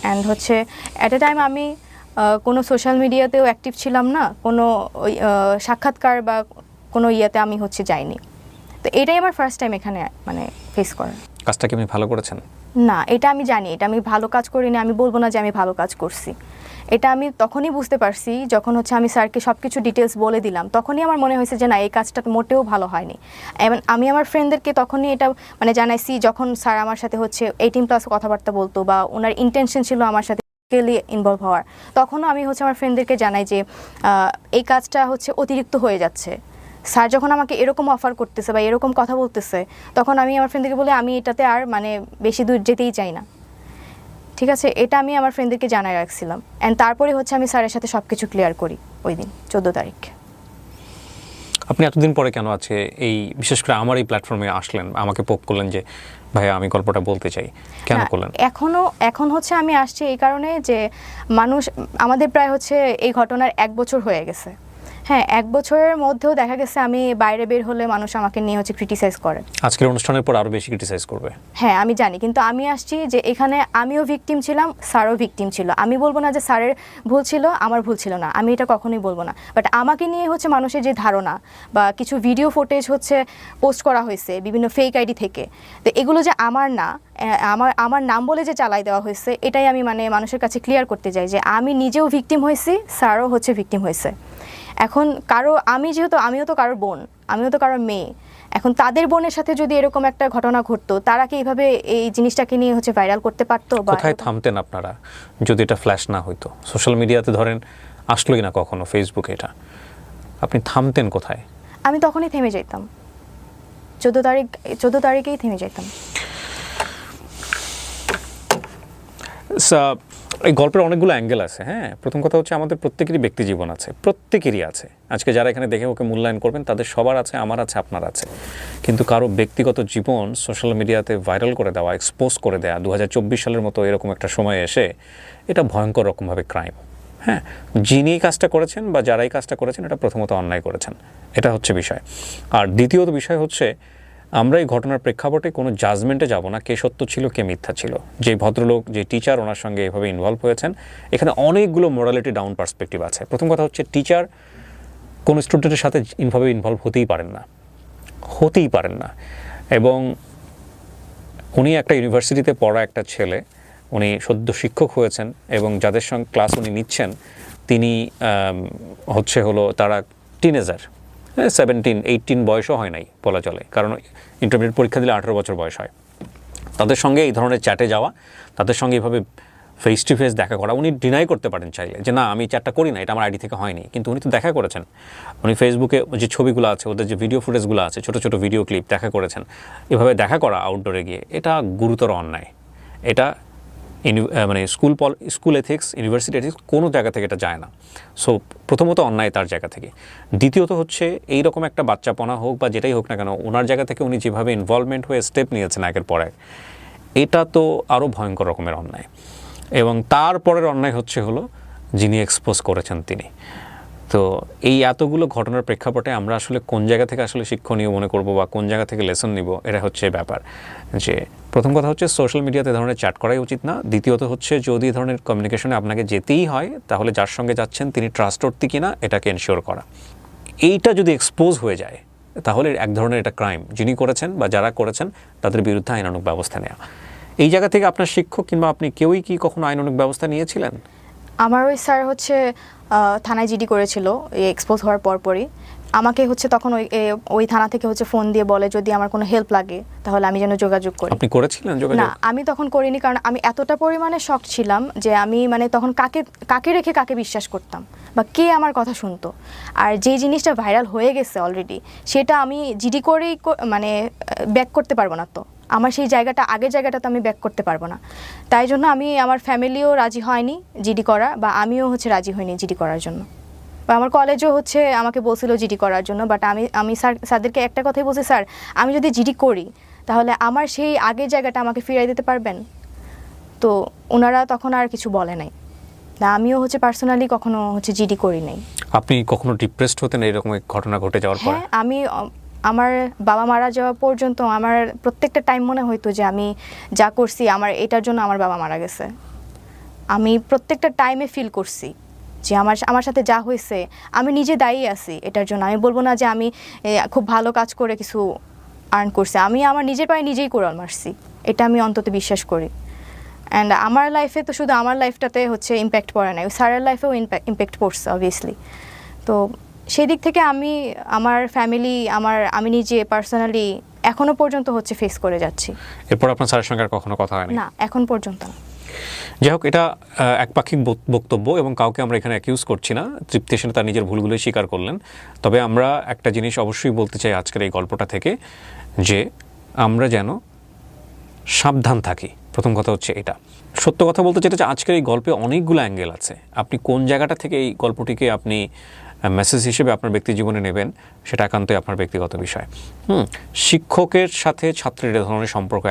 অ্যান্ড হচ্ছে অ্যাট এ টাইম আমি কোনো সোশ্যাল মিডিয়াতেও অ্যাক্টিভ ছিলাম না, কোনো সাক্ষাৎকার বা কোনো ইয়েতে আমি হচ্ছে যাইনি। তো এটাই আমার ফার্স্ট টাইম এখানে মানে ফেস করার। কাজটা কি আপনি ভালো করেছেন? না, এটা আমি জানি এটা আমি ভালো কাজ করিনি, আমি বলবো না যে আমি ভালো কাজ করছি। এটা আমি তখনই বুঝতে পারছি যখন হচ্ছে আমি স্যারকে সব কিছু ডিটেলস বলে দিলাম, তখনই আমার মনে হয়েছে যে না, এই কাজটা মোটেও ভালো হয়নি। এবং আমি আমার ফ্রেন্ডদেরকে তখনই এটা মানে জানাইছি যখন স্যার আমার সাথে হচ্ছে 18+ কথাবার্তা বলতো বা ওনার ইন্টেনশন ছিল আমার সাথে ইনভলভ হওয়ার, তখনও আমি হচ্ছে আমার ফ্রেন্ডদেরকে জানাই যে এই কাজটা হচ্ছে অতিরিক্ত হয়ে যাচ্ছে। স্যার যখন আমাকে এরকম অফার করতেছে বা এরকম কথা বলতেছে, তখন আমি আমার ফ্রেন্ডদেরকে বলে আমি এটাতে আর মানে বেশি দূর যেতেই চাই না। ঠিক আছে, এটা আমি আমার ফ্রেন্ডদেরকে জানাই রাখছিলাম। অ্যান্ড তারপরে হচ্ছে আমি স্যারের সাথে সব কিছু ক্লিয়ার করি ওই দিন 14 তারিখ। আপনি এতদিন পরে কেন আছে এই বিশেষ করে আমার এই প্ল্যাটফর্মে আসলেন, আমাকে পোক করলেন যে ভাইয়া আমি গল্পটা বলতে চাই, কেন করলেন? এখন হচ্ছে আমি আসছি এই কারণে যে মানুষ আমাদের প্রায় হচ্ছে এই ঘটনার 1 বছর হয়ে গেছে। হ্যাঁ, 1 বছরের মধ্যেও দেখা গেছে আমি বাইরে বের হলে মানুষ আমাকে নিয়ে হচ্ছে ক্রিটিসাইজ করে। আজকের অনুষ্ঠানের পর আরো বেশি ক্রিটিসাইজ করবে। হ্যাঁ আমি জানি, কিন্তু আমি আসছি যে এখানে আমিও ভিকটিম ছিলাম, স্যারও ভিকটিম ছিল। আমি বলবো না যে স্যারের ভুল ছিল, আমার ভুল ছিল না, আমি এটা কখনোই বলবো না। বাট আমাকে নিয়ে হচ্ছে মানুষের যে ধারণা বা কিছু ভিডিও ফুটেজ হচ্ছে পোস্ট করা হয়েছে বিভিন্ন ফেক আইডি থেকে, তো এগুলো যে আমার না, আমার নাম বলে যে চালাই দেওয়া হয়েছে, এটাই আমি মানে মানুষের কাছে ক্লিয়ার করতে চাই যে আমি নিজেও ভিকটিম হয়েছি, স্যারও হচ্ছে ভিকটিম হয়েছে। এখন আমিও তো কারোর বোন, আমিও তো কারোর মেয়ে। এখন তাদের বোনের সাথে যদি এরকম একটা ঘটনা ঘটতো, তারা কি এইভাবে এই জিনিসটাকে নিয়ে হচ্ছে ভাইরাল করতে পারতো? কোথায় থামতেন আপনারা যদি এটা ফ্ল্যাশ না হইতো? সোশ্যাল মিডিয়াতে ধরেন আসলোই না কখনো, ফেসবুকে, এটা আপনি থামতেন কোথায়? আমি তখনই থেমে যেতাম, 14 তারিখেই থেমে যেতাম। এই গল্পের অনেকগুলো অ্যাঙ্গেল আছে। হ্যাঁ, প্রথম কথা হচ্ছে আমাদের প্রত্যেকেরই ব্যক্তি জীবন আছে, প্রত্যেকেরই আছে। আজকে যারা এখানে দেখে ওকে মূল্যায়ন করবেন তাদের সবার আছে, আমার আছে, আপনার আছে। কিন্তু কারো ব্যক্তিগত জীবন সোশ্যাল মিডিয়াতে ভাইরাল করে দেওয়া, এক্সপোজ করে দেওয়া 2024 সালের মতো এরকম একটা সময় এসে, এটা ভয়ঙ্কর রকমভাবে ক্রাইম। হ্যাঁ, যিনি কাজটা করেছেন বা যারাই কাজটা করেছেন, এটা প্রথমত অন্যায় করেছেন, এটা হচ্ছে বিষয়। আর দ্বিতীয়ত বিষয় হচ্ছে আমরা এই ঘটনার প্রেক্ষাপটে কোনো জাজমেন্টে যাব না কে সত্য ছিল কে মিথ্যা ছিল। যে ভদ্রলোক, যে টিচার ওনার সঙ্গে এভাবে ইনভলভ হয়েছেন, এখানে অনেকগুলো মোরালিটি ডাউন পার্সপেক্টিভ আছে। প্রথম কথা হচ্ছে টিচার কোনো স্টুডেন্টের সাথে ইনভলভ হতেই পারেন না। এবং উনি একটা ইউনিভার্সিটিতে পড়া একটা ছেলে, উনি সদ্য শিক্ষক হয়েছেন এবং যাদের সঙ্গে ক্লাস উনি নিচ্ছেন তিনি তারা টিনেজার, 17-18 বয়সও হয় নাই বলা চলে, কারণ ইন্টারমিডিয়েট পরীক্ষা দিলে 18 বছর বয়স হয়। তাদের সঙ্গে এই ধরনের চ্যাটে যাওয়া, তাদের সঙ্গে এইভাবে ফেস টু ফেস দেখা করা, উনি ডিনাই করতে পারেন চাইলে যে না আমি চ্যাটটা করি না, এটা আমার আইডি থেকে হয়নি, কিন্তু উনি তো দেখা করেছেন। উনি ফেসবুকে যে ছবিগুলো আছে, ওদের যে ভিডিও ফুটেজগুলো আছে, ছোটো ছোটো ভিডিও ক্লিপ দেখা করেছেন। এভাবে দেখা করা আউটডোরে গিয়ে, এটা গুরুতর অন্যায়। এটা মানে স্কুল এথিক্স, ইউনিভার্সিটি এথিক্স কোনো জায়গা থেকে এটা যায় না। সো প্রথমত অন্যায় তার জায়গা থেকে। দ্বিতীয়ত হচ্ছে এইরকম একটা বাচ্চাপনা হোক বা যেটাই হোক না কেন, ওনার জায়গা থেকে উনি যেভাবে ইনভলভমেন্ট হয়ে স্টেপ নিয়েছেন একের পর এক, এটা তো আরও ভয়ঙ্কর রকমের অন্যায়। এবং তারপরের অন্যায় হচ্ছে যিনি এক্সপোজ করেছেন তিনি। তো এই এতগুলো ঘটনার প্রেক্ষাপটে আমরা আসলে কোন জায়গা থেকে আসলে শিক্ষণীয় মনে করব বা কোন জায়গা থেকে লেসন নিব, এটা হচ্ছে ব্যাপার। যে প্রথম কথা হচ্ছে সোশ্যাল মিডিয়াতে ধরনের চ্যাট করাই উচিত না। দ্বিতীয়ত হচ্ছে যদি ধরনের কমিউনিকেশনে আপনাকে যেতেই হয় তাহলে যার সঙ্গে যাচ্ছেন তিনি ট্রাস্টওয়ার্থি কিনা এটাকে এনশিওর করা। এইটা যদি এক্সপোজ হয়ে যায় তাহলে এক ধরনের এটা ক্রাইম, যিনি করেছেন বা যারা করেছেন তাদের বিরুদ্ধে আইনানুগ ব্যবস্থা নেওয়া। এই জায়গা থেকে আপনার শিক্ষক কিংবা আপনি কেউই কি কখনো আইনানুগ ব্যবস্থা নিয়েছিলেন? আমার ওই স্যার হচ্ছে থানায় জিডি করেছিল এই এক্সপোজ হওয়ার পরপরই। আমাকে হচ্ছে তখন ওই থানা থেকে হচ্ছে ফোন দিয়ে বলে যদি আমার কোনো হেল্প লাগে তাহলে আমি যেন যোগাযোগ করি। আপনি করেছিলেন যোগাযোগ? না, আমি তখন করিনি, কারণ আমি এতটা পরিমাণে শক ছিলাম যে আমি মানে তখন কাকে রেখে কাকে বিশ্বাস করতাম বা কে আমার কথা শুনতো। আর যে জিনিসটা ভাইরাল হয়ে গেছে অলরেডি, সেটা আমি জিডি করেই মানে ব্যাক করতে পারবো না। তো আমার সেই জায়গাটা, আগের জায়গাটা তো আমি ব্যাক করতে পারবো না। তাই জন্য আমি, আমার ফ্যামিলিও রাজি হয়নি জিডি করা, বা আমিও হচ্ছে রাজি হইনি জিডি করার জন্য। বা আমার কলেজও হচ্ছে আমাকে বলছিল জিডি করার জন্য, বাট আমি স্যারদেরকে একটা কথাই বলছি, স্যার আমি যদি জিডি করি তাহলে আমার সেই আগের জায়গাটা আমাকে ফিরিয়ে দিতে পারবেন? তো ওনারা তখন আর কিছু বলে নাই। না, আমিও হচ্ছে পার্সোনালি কখনো হচ্ছে জিডি করি নাই। আপনি কখনো ডিপ্রেসড হতেন এরকম ঘটনা ঘটে যাওয়ার পর? হ্যাঁ, আমি আমার বাবা মারা যাওয়া পর্যন্ত আমার প্রত্যেকটা টাইম মনে হইতো যে আমি যা করছি আমার এটার জন্য আমার বাবা মারা গেছে। আমি প্রত্যেকটা টাইমে ফিল করছি যে আমার সাথে যা হয়েছে আমি নিজে দায়ী আছি এটার জন্য। আমি বলবো না যে আমি খুব ভালো কাজ করে কিছু আর্ন করছি, আমি আমার নিজের পায়ে নিজেই কোড়াল মারছি, এটা আমি অন্তত বিশ্বাস করি। অ্যান্ড আমার লাইফে তো শুধু আমার লাইফটাতে হচ্ছে ইম্প্যাক্ট পড়ে নাই, স্যারের লাইফেও ইম্প্যাক্ট পড়ছে অবভিয়াসলি। তো সেই দিক থেকে আমি, আমার ফ্যামিলি, আমি নিজে পার্সোনালি এখনো পর্যন্ত হচ্ছে ফেস করে যাচ্ছি। এরপর আপনার স্যারের সঙ্গে আর কখনো কথা হয়নি? না, এখন পর্যন্ত না। যাই হোক, এটা একপাক্ষিক বক্তব্য এবং কাউকে আমরা এখানে অ্যাকিউজ করছি না। তৃপ্তি সেন তার নিজের ভুলগুলোই স্বীকার করলেন। তবে আমরা একটা জিনিস অবশ্যই বলতে চাই আজকের এই গল্পটা থেকে, যে আমরা যেন সাবধান থাকি। প্রথম কথা হচ্ছে এটা। সত্য কথা বলতে চাই যে আজকের এই গল্পে অনেকগুলো অ্যাঙ্গেল আছে। আপনি কোন জায়গাটা থেকে এই গল্পটিকে আপনি মেসেজ হিসেবে আপনার ব্যক্তি জীবনে নেবেন সেটা একান্তই আপনার ব্যক্তিগত বিষয়। শিক্ষকের সাথে ছাত্রের এ ধরনের সম্পর্ক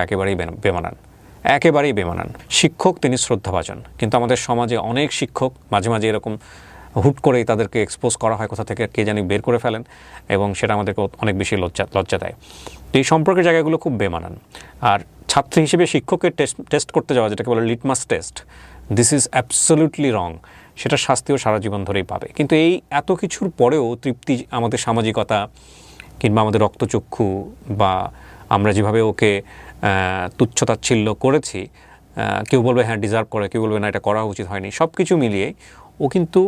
একেবারেই বেমানান। শিক্ষক তিনি শ্রদ্ধাভাজন, কিন্তু আমাদের সমাজে অনেক শিক্ষক মাঝে মাঝে এরকম হুট করেই তাদেরকে এক্সপোজ করা হয়, কোথা থেকে কে জানি বের করে ফেলেন, এবং সেটা আমাদেরকে অনেক বেশি লজ্জা দেয়। তো এই সম্পর্কের জায়গাগুলো খুব বেমানান। আর ছাত্রী হিসেবে শিক্ষকের টেস্ট করতে যাওয়া, যেটাকে বলে litmus test, this is absolutely রং। সেটা শাস্তিও সারা জীবন ধরেই পাবে। কিন্তু এই এত কিছুর পরেও তৃপ্তি আমাদের সামাজিকতা কিংবা আমাদের রক্তচক্ষু বা আমরা যেভাবে ওকে তুচ্ছতাচ্ছিল্য করেছি, কেউ বলবে হ্যাঁ ডিজার্ভ করে, কেউ বলবে না এটা করা উচিত হয়নি, সব কিছু মিলিয়ে ও কিন্তু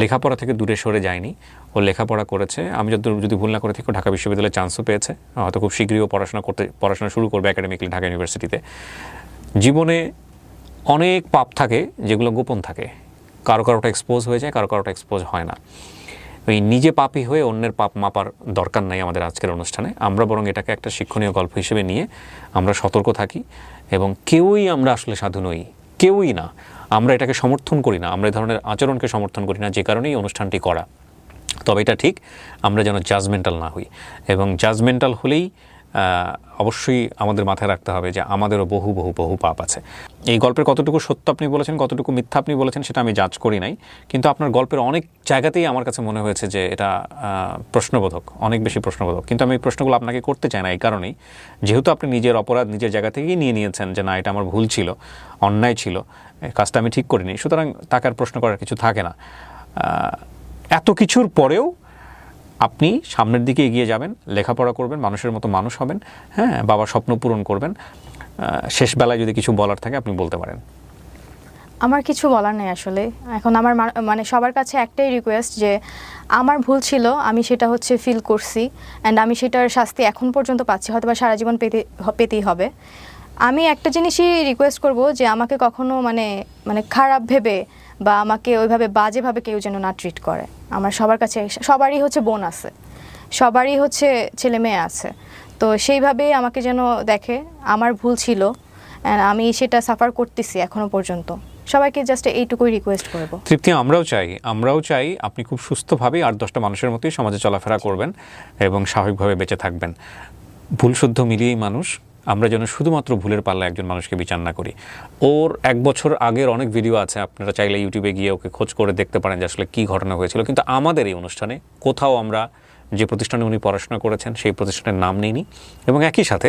লেখাপড়া থেকে দূরে সরে যায়নি। ও লেখাপড়া করেছে। আমি যদি ভুল না করে থাকি ঢাকা বিশ্ববিদ্যালয়ে চান্সও পেয়েছে, হয়তো খুব শীঘ্রই পড়াশোনা শুরু করবে একাডেমিক্যালি ঢাকা ইউনিভার্সিটিতে। জীবনে অনেক পাপ থাকে যেগুলো গোপন থাকে, কারোটা এক্সপোজ হয়ে যায়, কারোটা এক্সপোজ হয় না। ওই নিজে পাপী হয়ে অন্যের পাপ মাপার দরকার নাই আমাদের আজকের অনুষ্ঠানে। আমরা বরং এটাকে একটা শিক্ষণীয় গল্প হিসেবে নিয়ে আমরা সতর্ক থাকি, এবং কেউই আমরা আসলে সাধু নই, কেউই না। আমরা এটাকে সমর্থন করি না, আমরা এই ধরনের আচরণকে সমর্থন করি না, যে কারণেই অনুষ্ঠানটি করা। তবে এটা ঠিক, আমরা যেন জাজমেন্টাল না হই, এবং জাজমেন্টাল হলেই অবশ্যই আমাদের মাথায় রাখতে হবে যে আমাদেরও বহু বহু বহু পাপ আছে। এই গল্পের কতটুকু সত্য আপনি বলেছেন, কতটুকু মিথ্যা আপনি বলেছেন সেটা আমি জাজ করি নাই, কিন্তু আপনার গল্পের অনেক জায়গাতেই আমার কাছে মনে হয়েছে যে এটা প্রশ্নবোধক, অনেক বেশি প্রশ্নবোধক। কিন্তু আমি এই প্রশ্নগুলো আপনাকে করতে চাই না এই কারণেই, যেহেতু আপনি নিজের অপরাধ নিজের জায়গা থেকেই নিয়েছেন যে না এটা আমার ভুল ছিল, অন্যায় ছিল, কাজটা আমি ঠিক করিনি, সুতরাং তাকে আর প্রশ্ন করার কিছু থাকে না। এত কিছুর পরেও আপনি সামনের দিকে এগিয়ে যাবেন, লেখাপড়া করবেন, মানুষের মতো মানুষ হবেন, হ্যাঁ, বাবার স্বপ্ন পূরণ করবেন। শেষ বেলায় যদি কিছু বলার থাকে আপনি বলতে পারেন। আমার কিছু বলার নেই আসলে। এখন আমার মানে সবার কাছে একটাই রিকোয়েস্ট যে আমার ভুল ছিল, আমি সেটা হচ্ছে ফিল করছি, অ্যান্ড আমি সেটার শাস্তি এখন পর্যন্ত পাচ্ছি, হয়তো বা সারা জীবন পেতেই হবে। আমি একটা জিনিসই রিকোয়েস্ট করব যে আমাকে কখনো মানে খারাপ ভেবে বা আমাকে ওইভাবে বাজেভাবে কেউ যেন না ট্রিট করে। আমার সবার কাছে, সবারই হচ্ছে বোন আছে, সবারই হচ্ছে ছেলে মেয়ে আছে, তো সেইভাবেই আমাকে যেন দেখে। আমার ভুল ছিল, আমি সেটা সাফার করতেছি এখনো পর্যন্ত। সবাইকে জাস্ট এইটুকুই রিকোয়েস্ট করব। তৃপ্তি, আমরাও চাই আপনি খুব সুস্থভাবে আর 10টা মানুষের মতোই সমাজে চলাফেরা করবেন এবং স্বাভাবিকভাবে বেঁচে থাকবেন। ভুল শুদ্ধ মিলিয়েই মানুষ, আমরা যেন শুধুমাত্র ভুলের পাল্লায় একজন মানুষকে বিচার না করি। ওর 1 বছর আগের অনেক ভিডিও আছে, আপনারা চাইলে ইউটিউবে গিয়ে ওকে খোঁজ করে দেখতে পারেন যে আসলে কী ঘটনা হয়েছিল। কিন্তু আমাদের এই অনুষ্ঠানে কোথাও আমরা যে প্রতিষ্ঠানে উনি পড়াশোনা করেছেন সেই প্রতিষ্ঠানের নাম নিইনি, এবং একই সাথে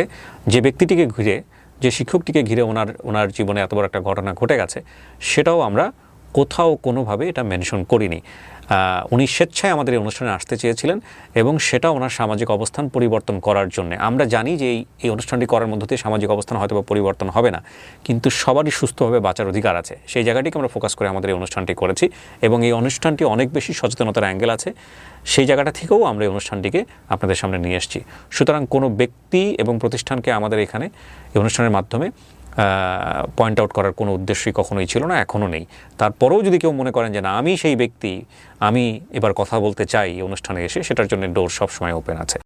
যে ব্যক্তিটিকে ঘিরে, যে শিক্ষকটিকে ঘিরে ওনার জীবনে এত বড় একটা ঘটনা ঘটে গেছে, সেটাও আমরা কোথাও কোনোভাবে এটা মেনশন করিনি। উনি স্বেচ্ছায় আমাদের এই অনুষ্ঠানে আসতে চেয়েছিলেন, এবং সেটা ওনার সামাজিক অবস্থান পরিবর্তন করার জন্য। আমরা জানি যে এই অনুষ্ঠানটি করার মধ্য দিয়ে সামাজিক অবস্থান হয়তো বা পরিবর্তন হবে না, কিন্তু সবারই সুস্থভাবে বাঁচার অধিকার আছে, সেই জায়গাটিকে আমরা ফোকাস করে আমাদের এই অনুষ্ঠানটি করেছি। এবং এই অনুষ্ঠানটি অনেক বেশি সচেতনতার অ্যাঙ্গেল আছে, সেই জায়গাটা থেকেও আমরা এই অনুষ্ঠানটিকে আপনাদের সামনে নিয়ে এসেছি। সুতরাং কোনো ব্যক্তি এবং প্রতিষ্ঠানকে আমাদের এখানে এই অনুষ্ঠানের মাধ্যমে পয়েন্ট আউট করার কোনো উদ্দেশ্যই কখনোই ছিল না, এখনও নেই। তারপরেও যদি কেউ মনে করেন যে না আমি সেই ব্যক্তি, আমি এবার কথা বলতে চাই এই অনুষ্ঠানে এসে, সেটার জন্য ডোর সবসময় ওপেন আছে।